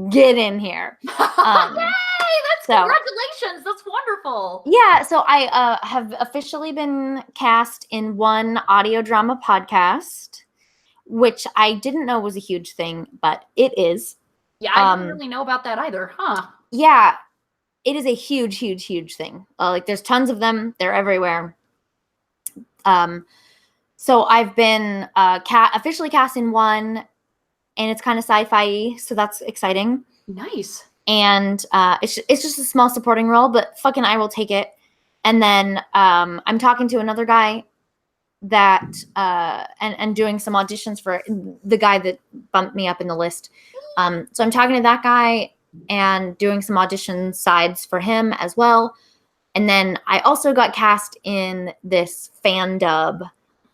get in here." Congratulations. That's wonderful. Yeah. So I have officially been cast in one audio drama podcast, which I didn't know was a huge thing, but it is. Yeah, I didn't really know about that either, huh? Yeah. It is a huge, huge, huge thing. Like there's tons of them. They're everywhere. So I've been officially cast in one, and it's kind of sci-fi, so that's exciting. Nice. And it's just a small supporting role, but fucking I will take it. And then I'm talking to another guy that and doing some auditions for the guy that bumped me up in the list. So I'm talking to that guy and doing some audition sides for him as well. And then I also got cast in this fan dub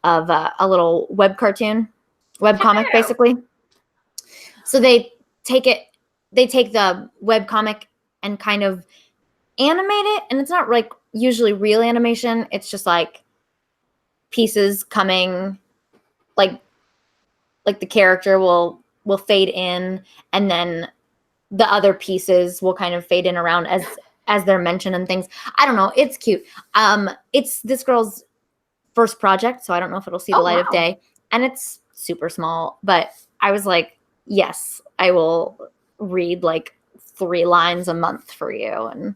of a little web comic, basically. So they take the web comic and kind of animate it, and it's not like usually real animation. It's just like pieces coming, like the character will fade in, and then the other pieces will kind of fade in around as they're mentioned and things. I don't know. It's cute. It's this girl's first project, so I don't know if it'll see the light of day. And it's super small, but I was like, yes, I will read like 3 lines a month for you and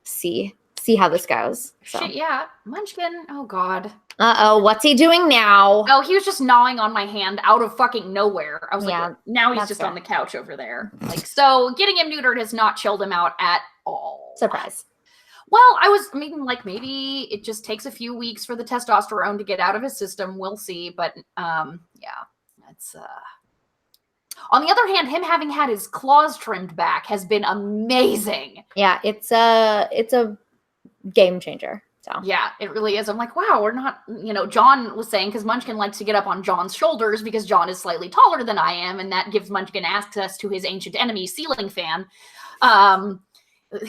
see how this goes. So. Shit, yeah. Munchkin. Oh, God. Uh-oh, what's he doing now? Oh, he was just gnawing on my hand out of fucking nowhere. I was like, now he's just fair. on the couch over there. Like, so getting him neutered has not chilled him out at all. Surprise. Well, like, maybe it just takes a few weeks for the testosterone to get out of his system. We'll see. But, yeah, that's, on the other hand, him having had his claws trimmed back has been amazing. Yeah, it's a game changer. So yeah, it really is. I'm like, wow, we're not, John was saying, because Munchkin likes to get up on John's shoulders because John is slightly taller than I am, and that gives Munchkin access to his ancient enemy, Ceiling Fan,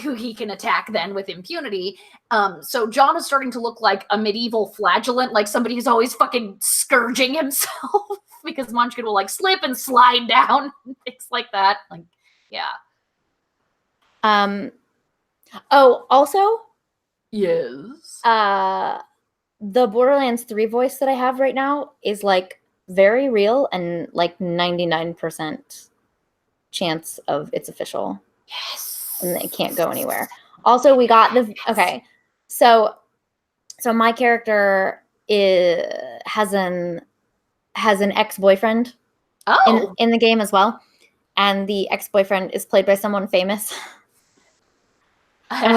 who he can attack then with impunity. So John is starting to look like a medieval flagellant, like somebody who's always fucking scourging himself because Munchkin will like slip and slide down and things like that. Like, yeah. Oh, also, yes. The Borderlands 3 voice that I have right now is like very real and like 99% chance of it's official. Yes. And it can't go anywhere. Also, we got okay. So my character has an ex-boyfriend in the game as well. And the ex-boyfriend is played by someone famous. And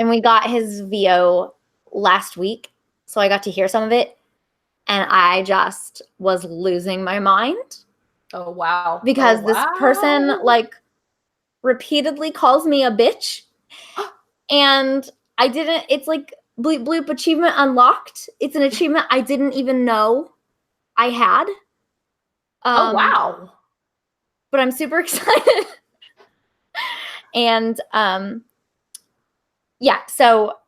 we got his VO last week, so I got to hear some of it, and I just was losing my mind. Oh wow! Because this person like repeatedly calls me a bitch, and I didn't. It's like bleep bloop achievement unlocked. It's an achievement I didn't even know I had. Oh wow! But I'm super excited. And yeah, so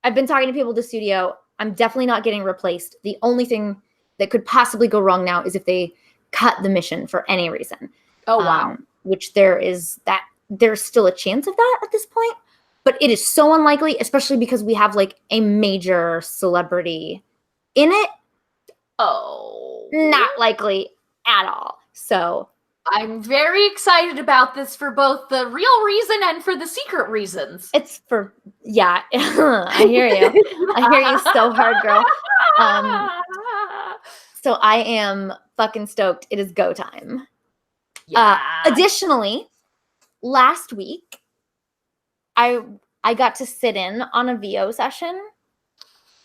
I've been talking to people at the studio. I'm definitely not getting replaced. The only thing that could possibly go wrong now is if they cut the mission for any reason. Oh wow. Which there's still a chance of that at this point, but it is so unlikely, especially because we have like a major celebrity in it. Oh. Not likely at all. So I'm very excited about this for both the real reason and for the secret reasons. It's for, yeah, I hear you. I hear you so hard, girl. So I am fucking stoked. It is go time. Yeah. Additionally, last week, I got to sit in on a VO session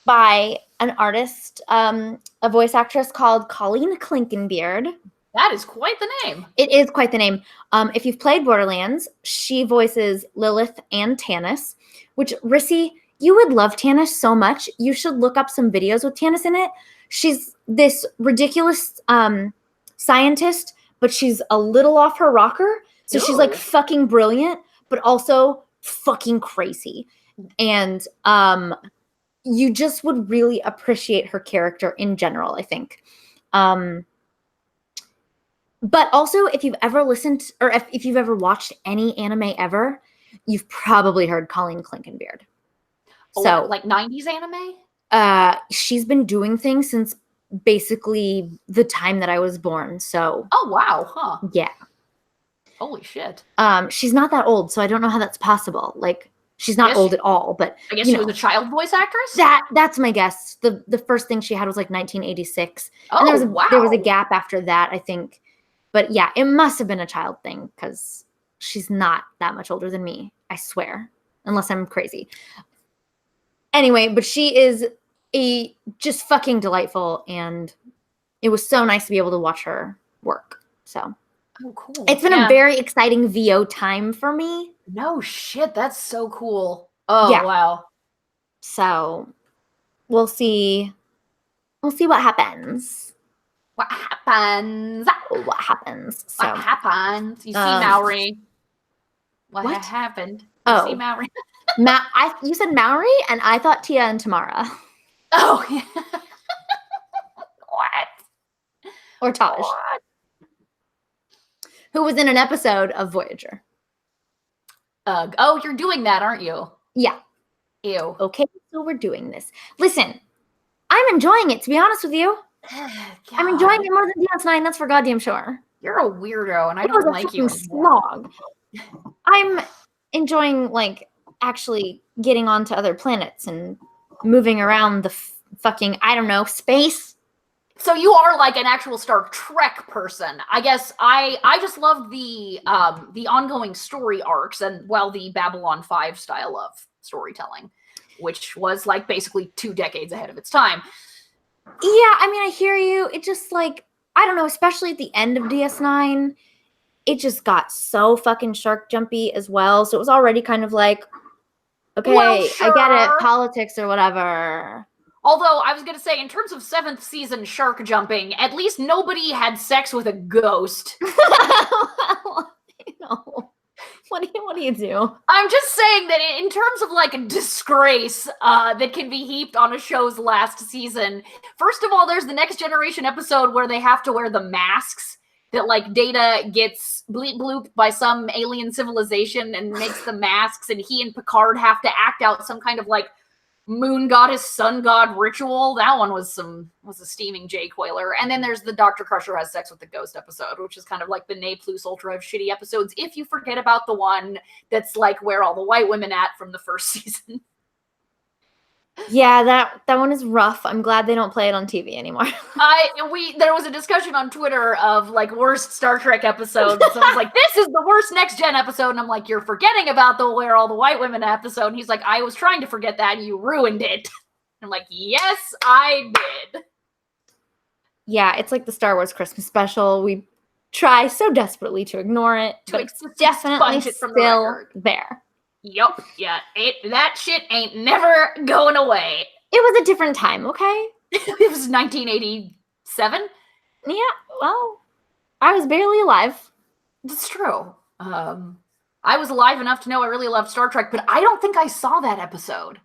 by an artist, a voice actress called Colleen Clinkenbeard. That is quite the name. It is quite the name. If you've played Borderlands, she voices Lilith and Tannis, which, Rissy, you would love Tannis so much. You should look up some videos with Tannis in it. She's this ridiculous scientist, but she's a little off her rocker. So she's like fucking brilliant, but also fucking crazy. And you just would really appreciate her character in general, I think. But also, if you've ever listened or if you've ever watched any anime ever, you've probably heard Colleen Clinkenbeard. So, like 90s anime? She's been doing things since basically the time that I was born. So, oh wow, huh? Yeah. Holy shit. She's not that old, so I don't know how that's possible. Like, she's not old at all, but I guess she was a child voice actress? That's my guess. The first thing she had was like 1986. Oh, and there was a wow. gap after that, I think. But yeah, it must have been a child thing because she's not that much older than me, I swear, unless I'm crazy. Anyway, but she is just fucking delightful, and it was so nice to be able to watch her work. So, oh, cool. It's been a very exciting VO time for me. No shit, that's so cool. Oh, yeah. Wow. So, we'll see. We'll see what happens. What happens? What happens? So, what happens? You see Maori. What happened? You see Maori. You said Maori, and I thought Tia and Tamara. Oh, yeah. What? Or Taj. What? Who was in an episode of Voyager. Oh, you're doing that, aren't you? Yeah. Ew. Okay, so we're doing this. Listen, I'm enjoying it, to be honest with you. I'm enjoying it more than DS9, that's for goddamn sure. You're a weirdo, and I don't like you anymore. Slog. I'm enjoying, like, actually getting onto other planets and moving around the fucking, I don't know, space. So you are like an actual Star Trek person. I guess I just love the ongoing story arcs and, well, the Babylon 5 style of storytelling, which was like basically 2 decades ahead of its time. Yeah, I mean, I hear you. It just, like, I don't know, especially at the end of DS9, it just got so fucking shark jumpy as well. So it was already kind of like, okay, well, sure. I get it, politics or whatever. Although, I was going to say, in terms of 7th season shark jumping, at least nobody had sex with a ghost. Well, you know, what do you do? I'm just saying that in terms of, like, a disgrace that can be heaped on a show's last season, first of all, there's the Next Generation episode where they have to wear the masks that, like, Data gets bleep-blooped by some alien civilization and makes the masks, and he and Picard have to act out some kind of, like, moon goddess, sun god ritual. That one was a steaming J-Coiler. And then there's the Dr. Crusher has sex with the ghost episode, which is kind of like the Ne Plus Ultra of shitty episodes, if you forget about the one that's like where all the white women at from the first season. Yeah, that one is rough. I'm glad they don't play it on TV anymore. There was a discussion on Twitter of like worst Star Trek episodes. So I was like, this is the worst Next Gen episode. And I'm like, you're forgetting about the Where All the White Women episode. And he's like, I was trying to forget that and you ruined it. I'm like, yes, I did. Yeah, it's like the Star Wars Christmas special. We try so desperately to ignore it, but it's definitely still there. Yup, yeah, that shit ain't never going away. It was a different time, okay? It was 1987? Yeah, well, I was barely alive. That's true. I was alive enough to know I really loved Star Trek, but I don't think I saw that episode.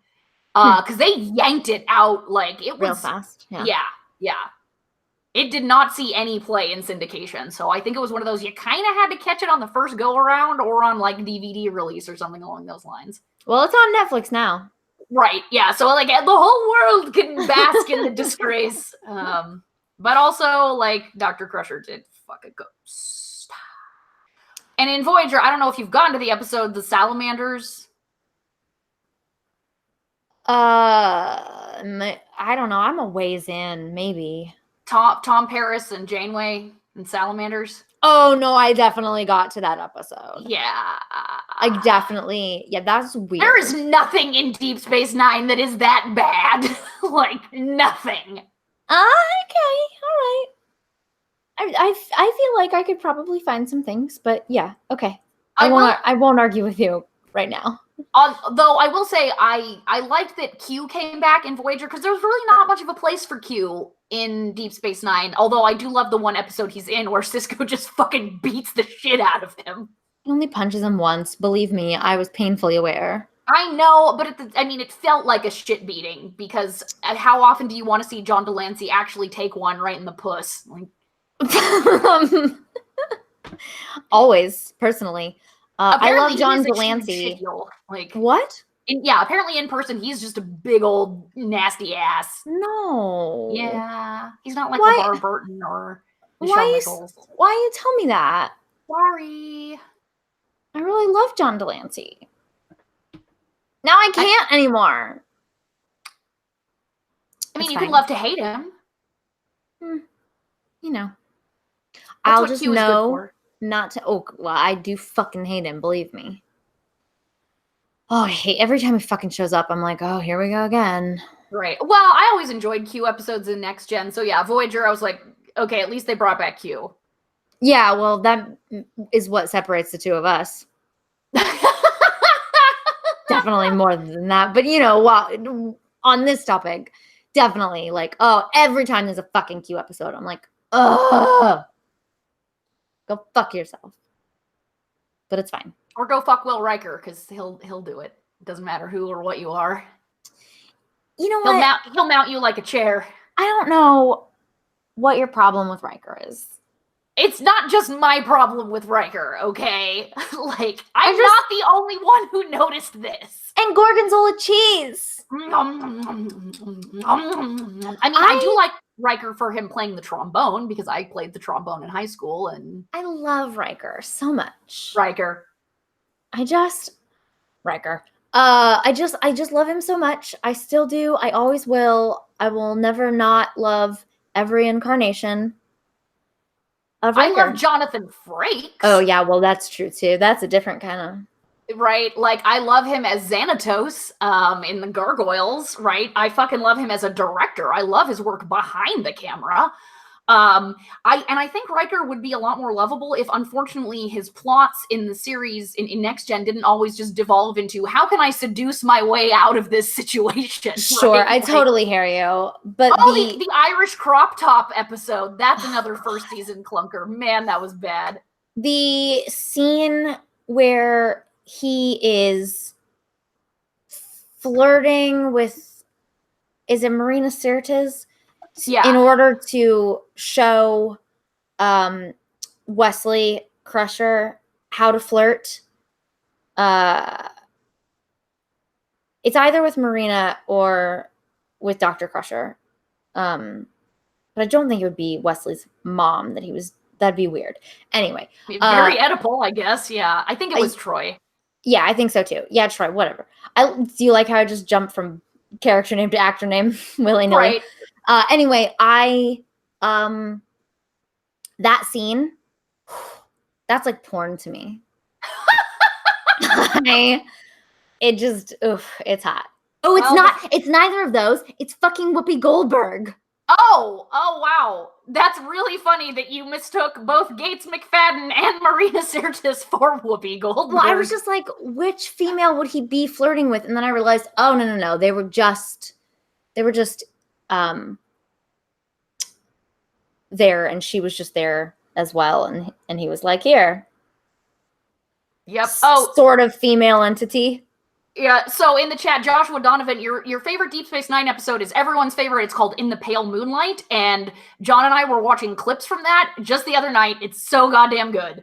Because they yanked it out, like, it was... real fast, yeah. It did not see any play in syndication, so I think it was one of those you kind of had to catch it on the first go-around or on, like, DVD release or something along those lines. Well, it's on Netflix now. Right, yeah, so, like, the whole world can bask in the disgrace. But also, like, Dr. Crusher did fuck a ghost. And in Voyager, I don't know if you've gone to the episode, The Salamanders. I don't know, I'm a ways in, maybe. Tom Paris and Janeway and Salamanders. Oh, no, I definitely got to that episode. Yeah. That's weird. There is nothing in Deep Space Nine that is that bad. Like, nothing. Okay, all right. I feel like I could probably find some things, but yeah, okay. I won't argue with you right now. Though I will say I liked that Q came back in Voyager because there's really not much of a place for Q in Deep Space Nine. Although I do love the one episode he's in where Cisco just fucking beats the shit out of him. He only punches him once. Believe me, I was painfully aware. I know, but it felt like a shit beating because how often do you want to see John Delancey actually take one right in the puss? Like, always, personally. I love John Delancey. Like, what? Apparently in person, he's just a big old nasty ass. No. Yeah. He's not like LeVar Burton or Michelle Nichols. Why you tell me that? Sorry. I really love John Delancey. Now I can't anymore. I mean, you can love to hate him. You know. I'll just know not to. Oh, well, I do fucking hate him. Believe me. Oh, I hate every time he fucking shows up. I'm like, oh, here we go again. Right. Well, I always enjoyed Q episodes in Next Gen. So yeah, Voyager, I was like, okay, at least they brought back Q. Yeah, well, that is what separates the two of us. Definitely more than that. But, you know, on this topic, definitely, like, oh, every time there's a fucking Q episode, I'm like, ugh. Go fuck yourself. But it's fine. Or go fuck Will Riker, because he'll do it. It doesn't matter who or what you are. You know what? He'll mount you like a chair. I don't know what your problem with Riker is. it's not just my problem with Riker, okay? Like, I'm just- not the only one who noticed this. And gorgonzola cheese. I do like Riker for him playing the trombone because I played the trombone in high school, and I love Riker so much. Riker. Riker. I just love him so much. I still do. I always will. I will never not love every incarnation of Riker. I love Jonathan Frakes. Oh yeah, well that's true too. That's a different kind of right. Like I love him as Xanatos in the Gargoyles, right? I fucking love him as a director. I love his work behind the camera. I think Riker would be a lot more lovable if, unfortunately, his plots in the series in Next Gen didn't always just devolve into how can I seduce my way out of this situation. Sure, right? I totally hear you. But the Irish crop top episode, that's another first season clunker. Man, that was bad. The scene where he is flirting with, is it Marina Sirtis? Yeah. In order to show Wesley Crusher how to flirt. It's either with Marina or with Dr. Crusher. But I don't think it would be Wesley's mom that'd be weird. Anyway. Very Oedipal, I guess. Yeah. I think it was Troy. Yeah, I think so too. Yeah, Troy, whatever. Do you like how I just jumped from character name to actor name willy-nilly? Right. Anyway, that scene, that's like porn to me. It's hot. Oh, it's neither of those. It's fucking Whoopi Goldberg. Oh, wow. That's really funny that you mistook both Gates McFadden and Marina Sirtis for Whoopi Goldberg. Well, I was just like, which female would he be flirting with? And then I realized, oh, no. They were just there, and she was just there as well, and he was like, here. Yep. Sort of female entity. Yeah, so in the chat, Joshua Donovan, your favorite Deep Space Nine episode is everyone's favorite. It's called In the Pale Moonlight, and John and I were watching clips from that just the other night. It's so goddamn good.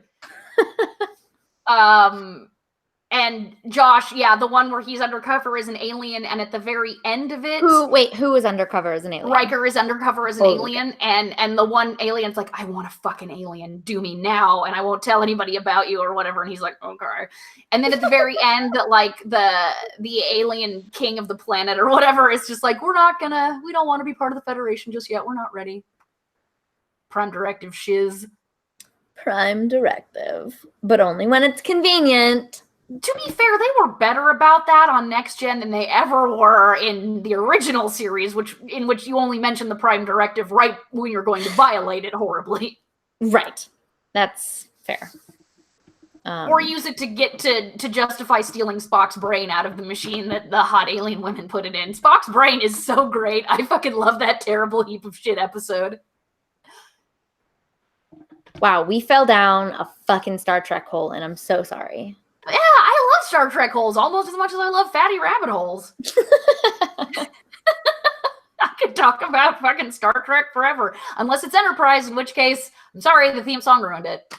And Josh, yeah, the one where he's undercover as an alien, and at the very end of it... Who is undercover as an alien? Riker is undercover as an alien, and the one alien's like, I want a fucking alien, do me now, and I won't tell anybody about you or whatever, and he's like, okay. And then at the very end, like, the alien king of the planet or whatever is just like, we don't want to be part of the Federation just yet, we're not ready. Prime Directive shiz. Prime Directive. But only when it's convenient. To be fair, they were better about that on Next Gen than they ever were in the original series, in which you only mention the Prime Directive right when you're going to violate it horribly. Right. That's fair. Or use it to justify stealing Spock's brain out of the machine that the hot alien women put it in. Spock's brain is so great. I fucking love that terrible heap of shit episode. Wow, we fell down a fucking Star Trek hole, and I'm so sorry. Yeah, I love Star Trek holes almost as much as I love fatty rabbit holes. I could talk about fucking Star Trek forever. Unless it's Enterprise, in which case, I'm sorry, the theme song ruined it.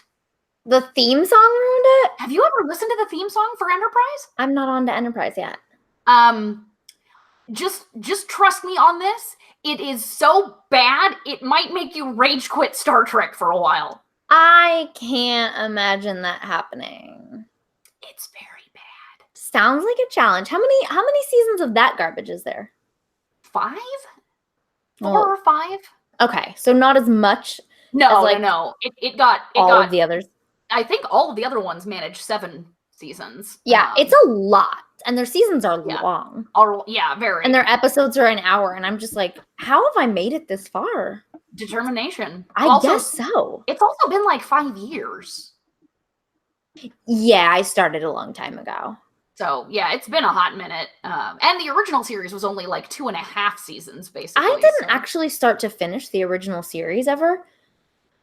The theme song ruined it? Have you ever listened to the theme song for Enterprise? I'm not on to Enterprise yet. Just trust me on this. It is so bad, it might make you rage quit Star Trek for a while. I can't imagine that happening. It's very bad. Sounds like a challenge. How many seasons of that garbage is there? 5? 4 or 5? Okay, so not as much. No. It got of the others. I think all of the other ones managed 7 seasons. Yeah, it's a lot, and their seasons are long. Very. And their episodes are an hour, and I'm just like, how have I made it this far? Determination. I guess so. It's also been like 5 years. Yeah, I started a long time ago. So, yeah, it's been a hot minute. And the original series was only like 2.5 seasons, basically. I didn't actually start to finish the original series ever.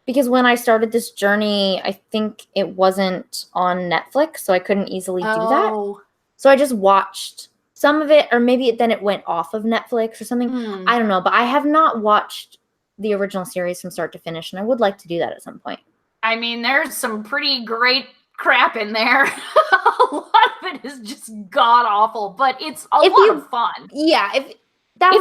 Because when I started this journey, I think it wasn't on Netflix, so I couldn't easily do that. So I just watched some of it, or maybe then it went off of Netflix or something. I don't know, but I have not watched the original series from start to finish, and I would like to do that at some point. I mean, there's some pretty great crap in there. A lot of it is just god awful, but it's a lot of fun. Yeah, if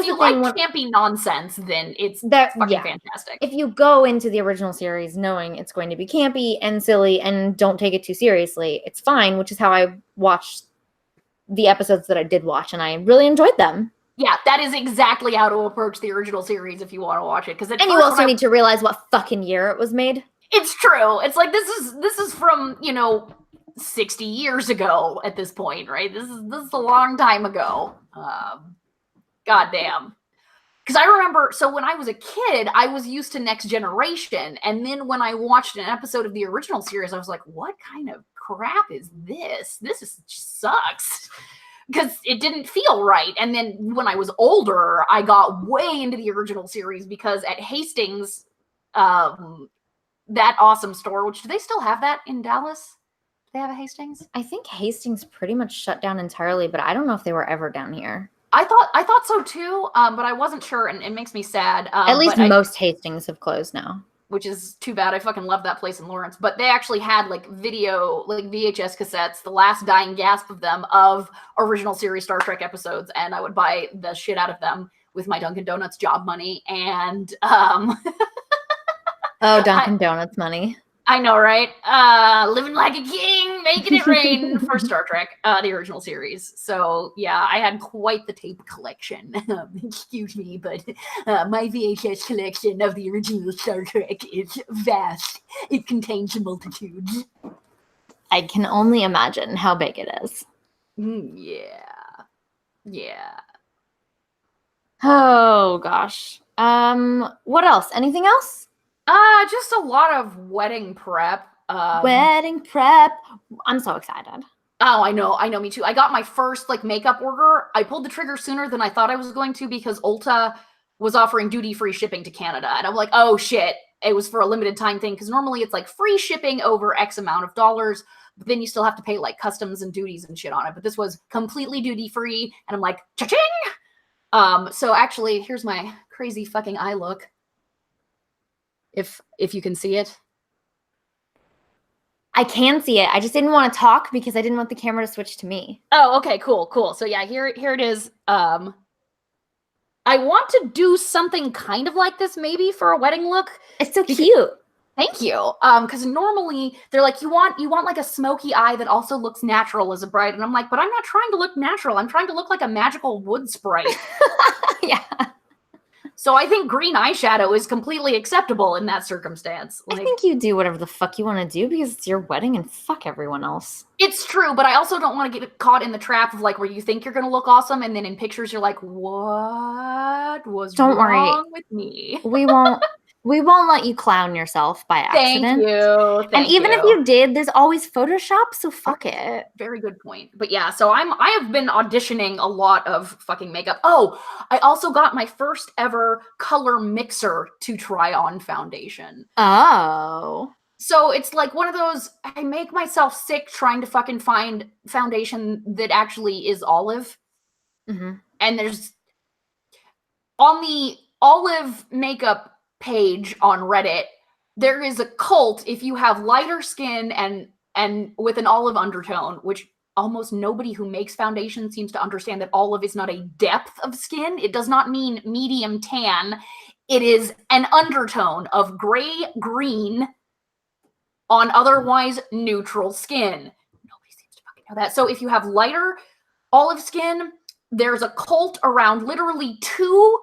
you like campy nonsense, then it's fucking fantastic. If you go into the original series knowing it's going to be campy and silly and don't take it too seriously, it's fine, which is how I watched the episodes that I did watch, and I really enjoyed them. Yeah, that is exactly how to approach the original series if you want to watch it. And you also need to realize what fucking year it was made. It's true. It's like this is from 60 years ago at this point, right? This is a long time ago. Goddamn. Because I remember, so when I was a kid, I was used to Next Generation, and then when I watched an episode of the original series, I was like, what kind of crap is this? This sucks. Because it didn't feel right. And then when I was older, I got way into the original series because at Hastings, that awesome store, which do they still have that in Dallas? Do they have a Hastings? I think Hastings pretty much shut down entirely, but I don't know if they were ever down here. I thought so too, but I wasn't sure, and it makes me sad. At least most Hastings have closed now. Which is too bad. I fucking love that place in Lawrence. But they actually had video, VHS cassettes, the last dying gasp of them, of original series Star Trek episodes, and I would buy the shit out of them with my Dunkin' Donuts job money. And oh, Dunkin' Donuts money. I know, right? Living like a king, making it rain for Star Trek, the original series. So, yeah, I had quite the tape collection. Excuse me, but my VHS collection of the original Star Trek is vast. It contains multitudes. I can only imagine how big it is. Yeah. Yeah. Oh, gosh. What else? Anything else? Just a lot of wedding prep. Wedding prep. I'm so excited. Oh, I know, me too. I got my first makeup order. I pulled the trigger sooner than I thought I was going to because Ulta was offering duty-free shipping to Canada. And I'm like, oh shit, it was for a limited time thing. Because normally it's free shipping over X amount of dollars, but then you still have to pay customs and duties and shit on it. But this was completely duty-free. And I'm like, cha-ching! So actually, here's my crazy fucking eye look. If you can see it. I can see it. I just didn't want to talk because I didn't want the camera to switch to me. Oh, okay, cool. So yeah, here it is. I want to do something kind of like this maybe for a wedding look. It's so cute. Thank you. Because normally they're like, you want a smoky eye that also looks natural as a bride. And I'm like, but I'm not trying to look natural. I'm trying to look like a magical wood sprite. Yeah. So I think green eyeshadow is completely acceptable in that circumstance. I think you do whatever the fuck you want to do because it's your wedding and fuck everyone else. It's true, but I also don't want to get caught in the trap of where you think you're going to look awesome and then in pictures you're like, what was wrong with me? We won't let you clown yourself by accident. Thank you. And even if you did, there's always Photoshop, so fuck it. Very good point. But yeah, so I have been auditioning a lot of fucking makeup. Oh, I also got my first ever color mixer to try on foundation. Oh. So it's one of those, I make myself sick trying to fucking find foundation that actually is olive. Mm-hmm. And there's, on the olive makeup page on Reddit, there is a cult if you have lighter skin and with an olive undertone, which almost nobody who makes foundation seems to understand that olive is not a depth of skin. It does not mean medium tan. It is an undertone of gray, green on otherwise neutral skin. Nobody seems to fucking know that. So if you have lighter olive skin, there's a cult around literally 2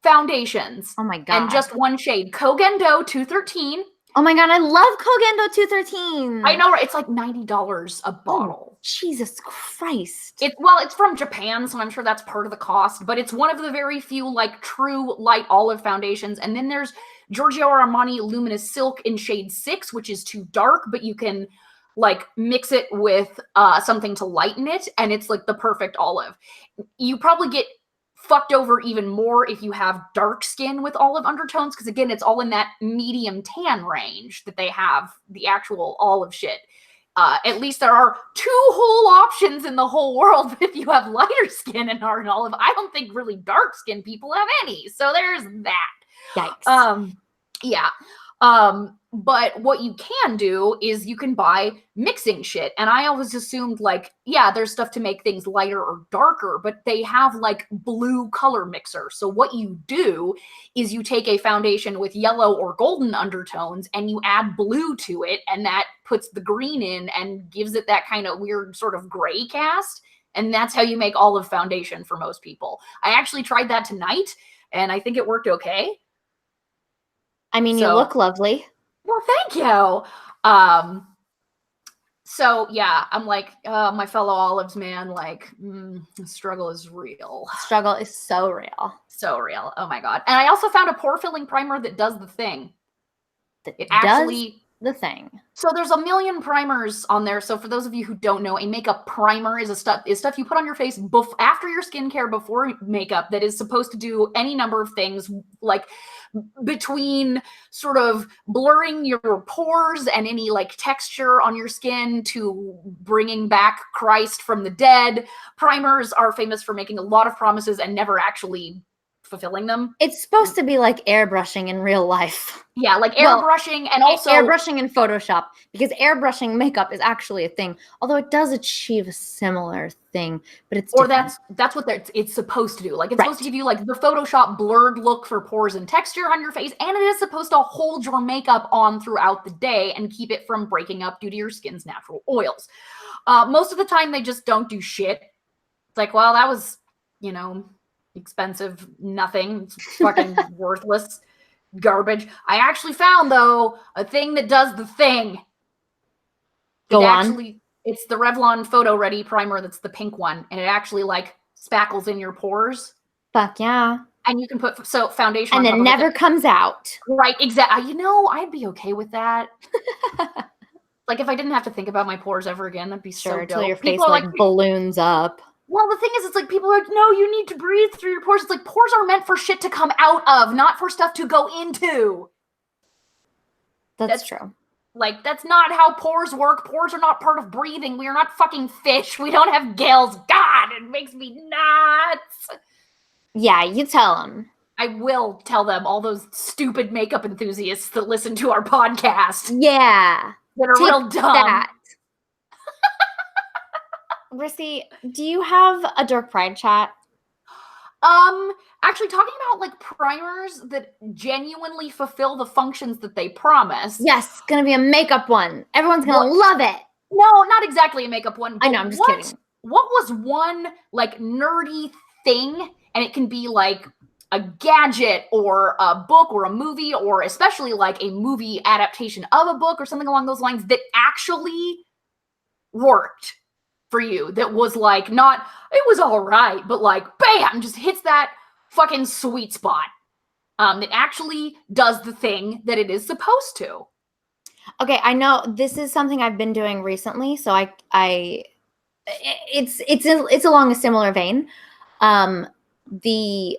foundations. Oh my god. And just one shade. Kogendo 213. Oh my god, I love Kogendo 213. I know, right? It's $90 a bottle. Oh, Jesus Christ. It's from Japan, so I'm sure that's part of the cost, but it's one of the very few true light olive foundations. And then there's Giorgio Armani Luminous Silk in shade 6, which is too dark, but you can mix it with something to lighten it, and it's the perfect olive. You probably get fucked over even more if you have dark skin with olive undertones, because again, it's all in that medium tan range that they have the actual olive shit. At least there are 2 whole options in the whole world if you have lighter skin and are an olive. I don't think really dark skin people have any. So there's that. Yikes. Yeah. But what you can do is you can buy mixing shit. And I always assumed like, yeah, there's stuff to make things lighter or darker, but they have like blue color mixer. So what you do is you take a foundation with yellow or golden undertones and you add blue to it, and that puts the green in and gives it that kind of weird sort of gray cast. And that's how you make olive foundation for most people. I actually tried that tonight and I think it worked okay. I mean, you look lovely. Well, thank you. So yeah, I'm like, my fellow olives, man, like, the struggle is real. Struggle is so real. So real. Oh my God. And I also found a pore filling primer that does the thing. It actually the thing. So there's a million primers on there. So for those of you who don't know, a makeup primer is stuff you put on your face after your skincare, before makeup, that is supposed to do any number of things, like between sort of blurring your pores and any like texture on your skin to bringing back Christ from the dead. Primers are famous for making a lot of promises and never actually fulfilling them. It's supposed to be like airbrushing in real life. Yeah, like airbrushing, and also airbrushing in Photoshop, because airbrushing makeup is actually a thing, although it does achieve a similar thing, but it's different. That's what it's supposed to do. Like, it's supposed to give you like the Photoshop blurred look for pores and texture on your face, and it is supposed to hold your makeup on throughout the day and keep it from breaking up due to your skin's natural oils. Most of the time they just don't do shit. It's like, well, that was, expensive, nothing. It's fucking worthless garbage. I actually found, though, a thing that does the thing. Go on. It's the Revlon Photo Ready primer. That's the pink one, and it actually like spackles in your pores. Fuck yeah. And you can put foundation and on it never comes out. Right, exactly. I'd be okay with that. Like, if I didn't have to think about my pores ever again, that'd be so dope. Until your face like balloons up. Well, the thing is, it's like people are like, no, you need to breathe through your pores. It's like pores are meant for shit to come out of, not for stuff to go into. That's true. Like, that's not how pores work. Pores are not part of breathing. We are not fucking fish. We don't have gills. God, it makes me nuts. Yeah, you tell them. I will tell them, all those stupid makeup enthusiasts that listen to our podcast. Yeah. That are real dumb. That. Rissy, do you have a Dork Pride Chat? Actually, talking about like primers that genuinely fulfill the functions that they promise. Yes, gonna be a makeup one. Everyone's gonna love it. No, not exactly a makeup one. I know, I'm just kidding. What was one like nerdy thing? And it can be like a gadget or a book or a movie, or especially like a movie adaptation of a book or something along those lines, that actually worked for you, that was like, not, it was all right, but like, bam, just hits that fucking sweet spot. That actually does the thing that it is supposed to. Okay, I know this is something I've been doing recently, so it's along a similar vein. The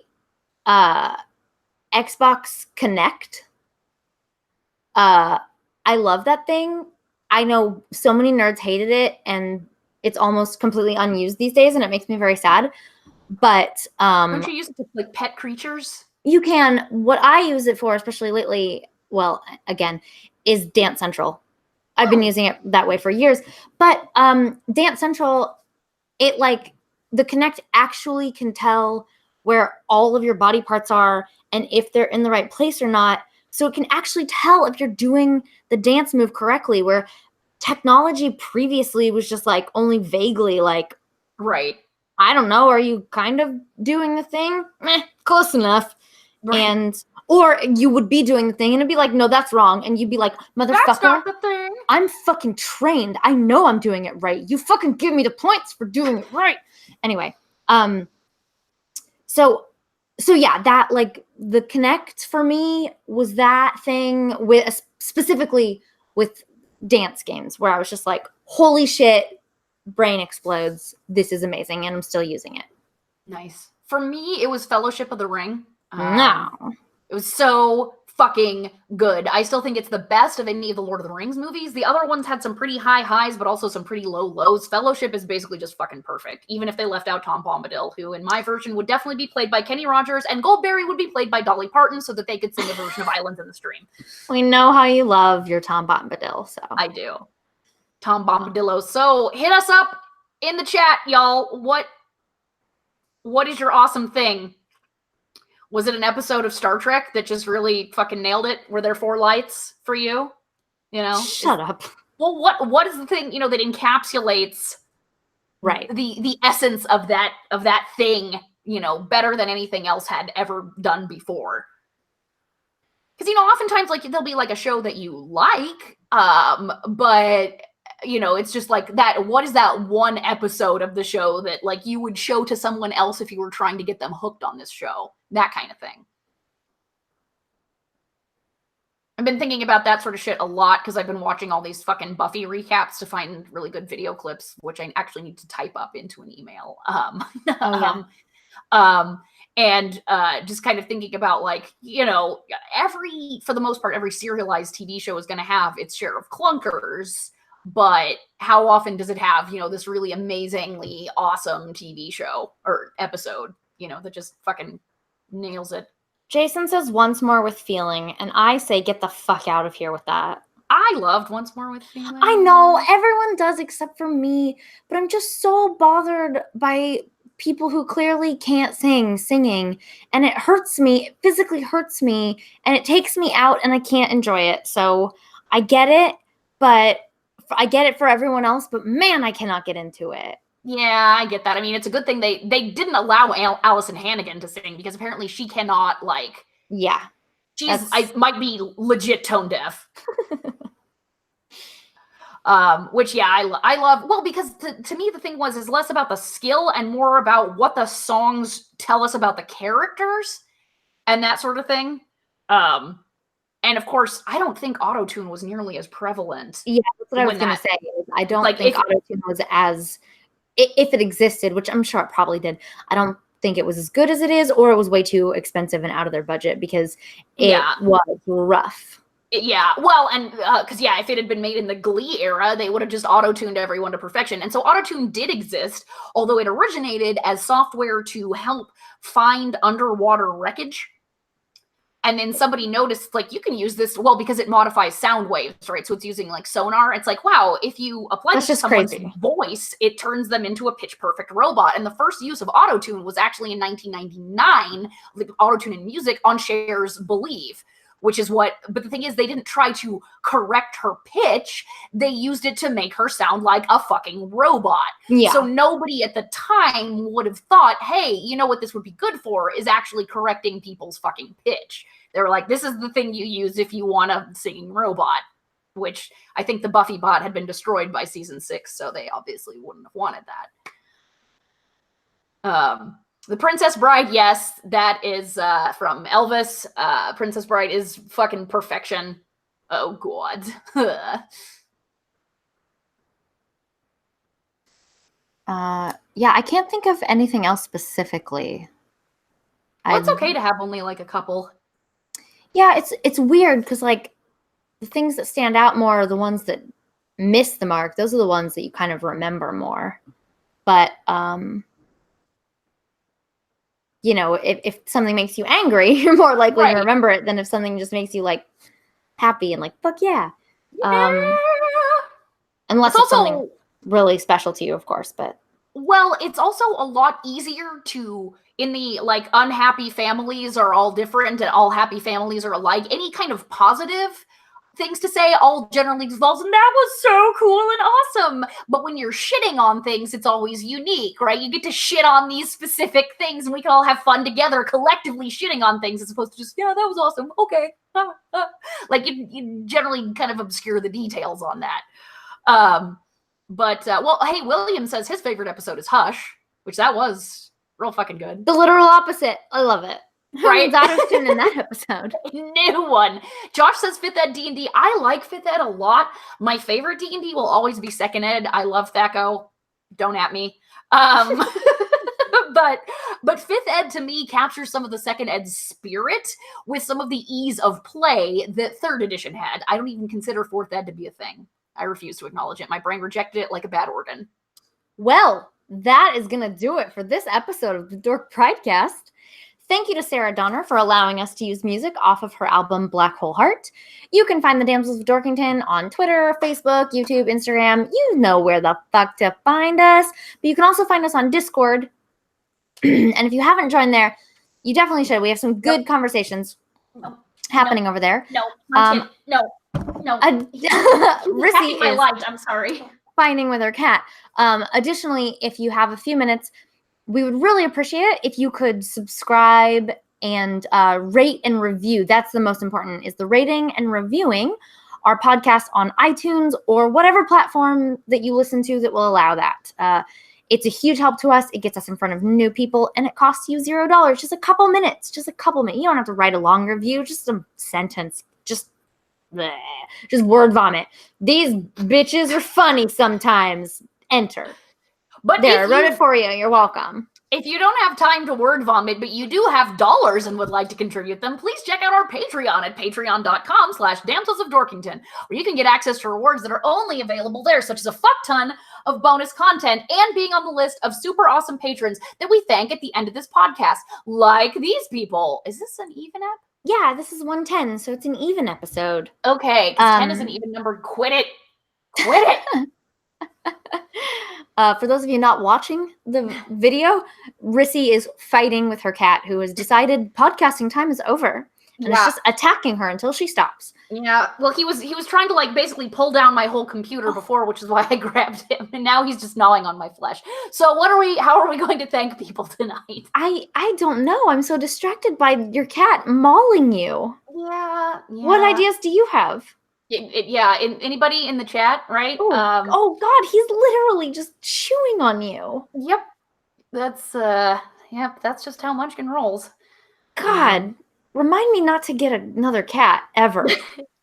Xbox Connect. I love that thing. I know so many nerds hated it, and it's almost completely unused these days, and it makes me very sad. But don't you use it to like pet creatures? You can. What I use it for, especially lately, well, again, is Dance Central. I've been using it that way for years. But Dance Central, it like the Connect actually can tell where all of your body parts are and if they're in the right place or not. So it can actually tell if you're doing the dance move correctly, where technology previously was just like only vaguely like, right. I don't know, are you kind of doing the thing? Close enough. Right. Or you would be doing the thing and it'd be like, no, that's wrong. And you'd be like, motherfucker, that's not the thing. I'm fucking trained. I know I'm doing it right. You fucking give me the points for doing it right. Anyway, so yeah, that like the Connect for me was that thing with specifically with dance games where I was just like, holy shit, brain explodes. This is amazing. And I'm still using it. Nice. For me, it was Fellowship of the Ring. No. It was so fucking good. I still think it's the best of any of the Lord of the Rings movies. The other ones had some pretty high highs, but also some pretty low lows. Fellowship is basically just fucking perfect, even if they left out Tom Bombadil, who in my version would definitely be played by Kenny Rogers, and Goldberry would be played by Dolly Parton so that they could sing a version of Islands in the Stream. We know how you love your Tom Bombadil, so. I do. Tom Bombadillo. So hit us up in the chat, y'all. What is your awesome thing? Was it an episode of Star Trek that just really fucking nailed it? Were there 4 lights for you? You know? Shut up. Well, what is the thing, you know, that encapsulates the essence of that thing, you know, better than anything else had ever done before? Because, you know, oftentimes, like, there'll be like a show that you like, but you know, it's just like that. What is that one episode of the show that like you would show to someone else if you were trying to get them hooked on this show? That kind of thing. I've been thinking about that sort of shit a lot because I've been watching all these fucking Buffy recaps to find really good video clips, which I actually need to type up into an email. And just kind of thinking about, like, you know, for the most part, every serialized TV show is going to have its share of clunkers. But how often does it have, you know, this really amazingly awesome TV show or episode, you know, that just fucking nails it? Jason says Once More with Feeling, and I say get the fuck out of here with that. I loved Once More with Feeling. I know, everyone does except for me, but I'm just so bothered by people who clearly can't singing, and it hurts me, it physically hurts me, and it takes me out, and I can't enjoy it. So I get it, but I get it for everyone else, but man, I cannot get into it. Yeah, I get that. I mean, it's a good thing they didn't allow Allison Hannigan to sing, because apparently she cannot, like... Yeah. I might be legit tone deaf. Which, yeah, I love... Well, because to me, the thing is less about the skill and more about what the songs tell us about the characters and that sort of thing. And of course, I don't think autotune was nearly as prevalent. Yeah, that's what I was going to say. I don't think autotune was as, if it existed, which I'm sure it probably did, I don't think it was as good as it is, or it was way too expensive and out of their budget, because it was rough. Yeah, well, and because, if it had been made in the Glee era, they would have just auto-tuned everyone to perfection. And so autotune did exist, although it originated as software to help find underwater wreckage. And then somebody noticed, like, you can use this, well, because it modifies sound waves, right? So it's using, like, sonar. It's like, wow, if you apply this to someone's voice, it turns them into a pitch-perfect robot. And the first use of autotune was actually in 1999, like, autotune in music on Cher's Believe, which is but the thing is, they didn't try to correct her pitch. They used it to make her sound like a fucking robot. Yeah. So nobody at the time would have thought, hey, you know what this would be good for is actually correcting people's fucking pitch. They were like, this is the thing you use if you want a singing robot, which I think the Buffy bot had been destroyed by season 6, so they obviously wouldn't have wanted that. The Princess Bride, yes, that is from Elvis. Princess Bride is fucking perfection. Oh, God. Yeah, I can't think of anything else specifically. Well, it's okay to have only, like, a couple. Yeah, it's weird, because, like, the things that stand out more are the ones that miss the mark. Those are the ones that you kind of remember more. But, you know, if something makes you angry, you're more likely to remember it than if something just makes you, like, happy and like, fuck yeah. Unless it's something really special to you, of course, but. Well, it's also a lot easier to, in the, like, unhappy families are all different and all happy families are alike. Any kind of positive things to say all generally devolves, and that was so cool and awesome. But when you're shitting on things, it's always unique, right? You get to shit on these specific things, and we can all have fun together, collectively shitting on things, as opposed to just, yeah, that was awesome. Okay. Like, you generally kind of obscure the details on that. Well, hey, William says his favorite episode is Hush, which that was real fucking good. The literal opposite. I love it. Right? Auto-tune in that episode. New one. Josh says 5th Ed D&D. I like 5th Ed a lot. My favorite D&D will always be 2nd Ed. I love Thaco. Don't at me. but fifth ed to me captures some of the second ed spirit with some of the ease of play that third edition had. I don't even consider fourth ed to be a thing. I refuse to acknowledge it. My brain rejected it like a bad organ. Well, that is going to do it for this episode of the Dork Pridecast. Thank you to Sarah Donner for allowing us to use music off of her album Black Hole Heart. You can find the Damsels of Dorkington on Twitter, Facebook, YouTube, Instagram. You know where the fuck to find us. But you can also find us on Discord. And if you haven't joined there, you definitely should. We have some good conversations happening over there. No. Rissy my is light. I'm sorry. fighting with her cat. Additionally, if you have a few minutes, we would really appreciate it if you could subscribe and rate and review. That's the most important, is the rating and reviewing our podcast on iTunes or whatever platform that you listen to that will allow that. It's a huge help to us. It gets us in front of new people, and it costs you $0. Just a couple minutes. You don't have to write a long review. Just a sentence. Just word vomit. These bitches are funny sometimes. Enter. But there, I wrote it for you. You're welcome. If you don't have time to word vomit, but you do have dollars and would like to contribute them, please check out our Patreon at patreon.com/Damsels of Dorkington, where you can get access to rewards that are only available there, such as a fuck ton of bonus content and being on the list of super awesome patrons that we thank at the end of this podcast, like these people. Is this an even app? Yeah, this is 110, so it's an even episode. Okay, because 10 is an even number. Quit it. Quit it. For those of you not watching the video, Rissy is fighting with her cat, who has decided podcasting time is over. And it's just attacking her until she stops. Yeah, well, he was trying to like basically pull down my whole computer before, which is why I grabbed him, and now he's just gnawing on my flesh. So how are we going to thank people tonight? I don't know. I'm so distracted by your cat mauling you. Yeah. What ideas do you have? Anybody in the chat, right? Oh God, he's literally just chewing on you. Yep. That's just how Munchkin rolls. God. Remind me not to get another cat, ever.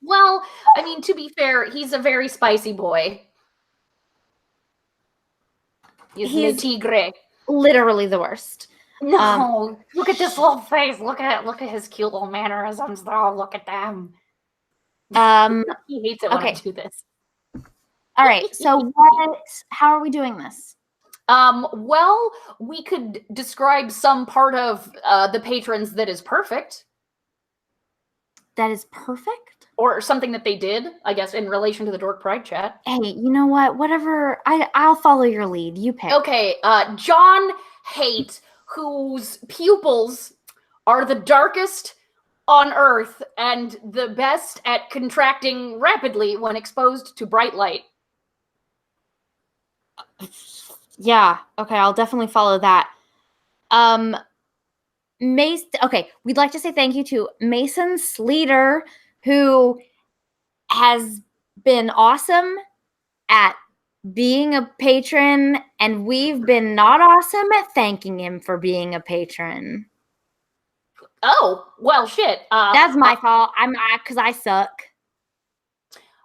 Well, I mean, to be fair, he's a very spicy boy. He's tigre. Literally the worst. No, look at this little face. Look at his cute little mannerisms. Oh, look at them. He hates it when I do this. All right, so how are we doing this? Well, we could describe some part of the patrons that is perfect. That is perfect? Or something that they did, I guess, in relation to the Dork Pride Chat. Hey, you know what? Whatever. I'll follow your lead. You pick. Okay, John Haight, whose pupils are the darkest on Earth and the best at contracting rapidly when exposed to bright light. Yeah, okay, I'll definitely follow that. Okay, we'd like to say thank you to Mason Sleater, who has been awesome at being a patron, and we've been not awesome at thanking him for being a patron. Oh, well, shit. That's my fault. Because I suck.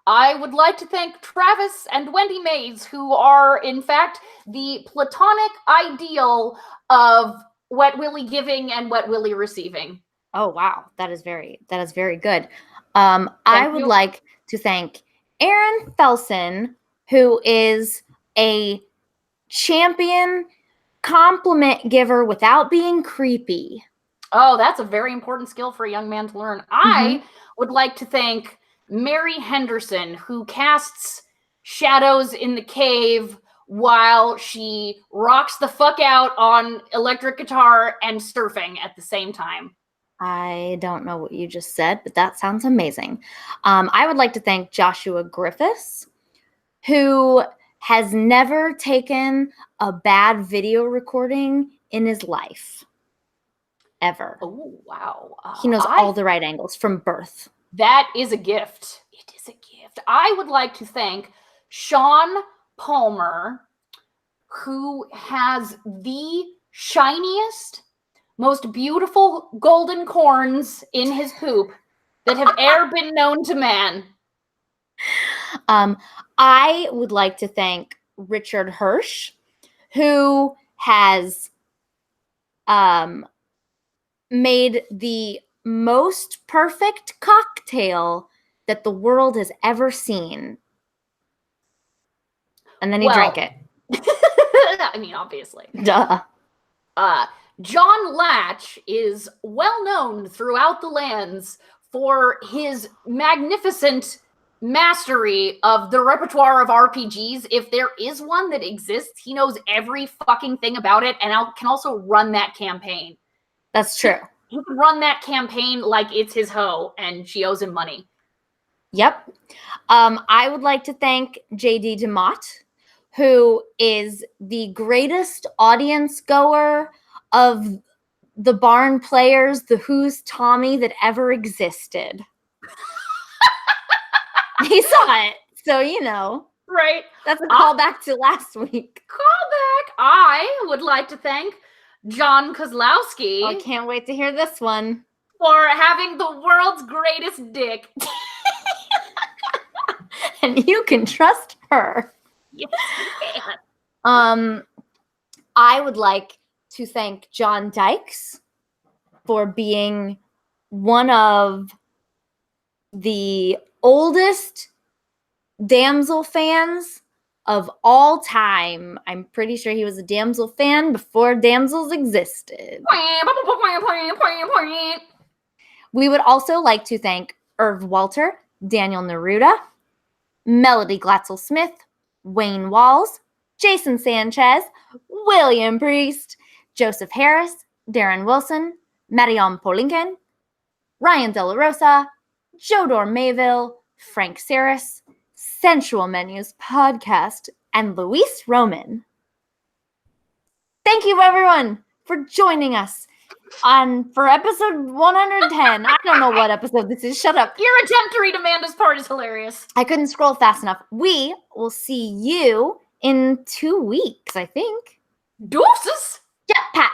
I would like to thank Travis and Wendy Mays, who are, in fact, the platonic ideal of Wet Willy giving and Wet Willy receiving. Oh, wow. That is very good. I would like to thank Aaron Felson, who is a champion compliment giver without being creepy. Oh, that's a very important skill for a young man to learn. I would like to thank Mary Henderson, who casts shadows in the cave while she rocks the fuck out on electric guitar and surfing at the same time. I don't know what you just said, but that sounds amazing. I would like to thank Joshua Griffiths, who has never taken a bad video recording in his life. Ever. Oh, wow. He knows all the right angles from birth. That is a gift. It is a gift. I would like to thank Sean Palmer, who has the shiniest, most beautiful golden corns in his poop that have ever been known to man. I would like to thank Richard Hirsch, who has made the most perfect cocktail that the world has ever seen. And then he drank it. I mean, obviously. Duh. John Latch is well known throughout the lands for his magnificent mastery of the repertoire of RPGs. If there is one that exists, he knows every fucking thing about it and can also run that campaign. That's true. He can run that campaign like it's his hoe and she owes him money. Yep. I would like to thank JD DeMott, who is the greatest audience goer of the Barn Players, the Who's Tommy that ever existed. He saw it, so you know. Right. That's a callback to last week. Callback. I would like to thank John Kozlowski. I can't wait to hear this one. For having the world's greatest dick. And you can trust her. Yes, you can. I would like to thank John Dykes for being one of the oldest Damsel fans of all time. I'm pretty sure he was a Damsel fan before Damsels existed. We would also like to thank Irv Walter, Daniel Neruda, Melody Glatzel-Smith, Wayne Walls, Jason Sanchez, William Priest, Joseph Harris, Darren Wilson, Marion Polinken, Ryan De La Rosa, Jodor Mayville, Frank Saris, Sensual Menus Podcast, and Luis Roman. Thank you, everyone, for joining us for episode 110. I don't know what episode this is. Shut up. Your attempt to read Amanda's part is hilarious. I couldn't scroll fast enough. We will see you in 2 weeks, I think. Deuces! Jetpack.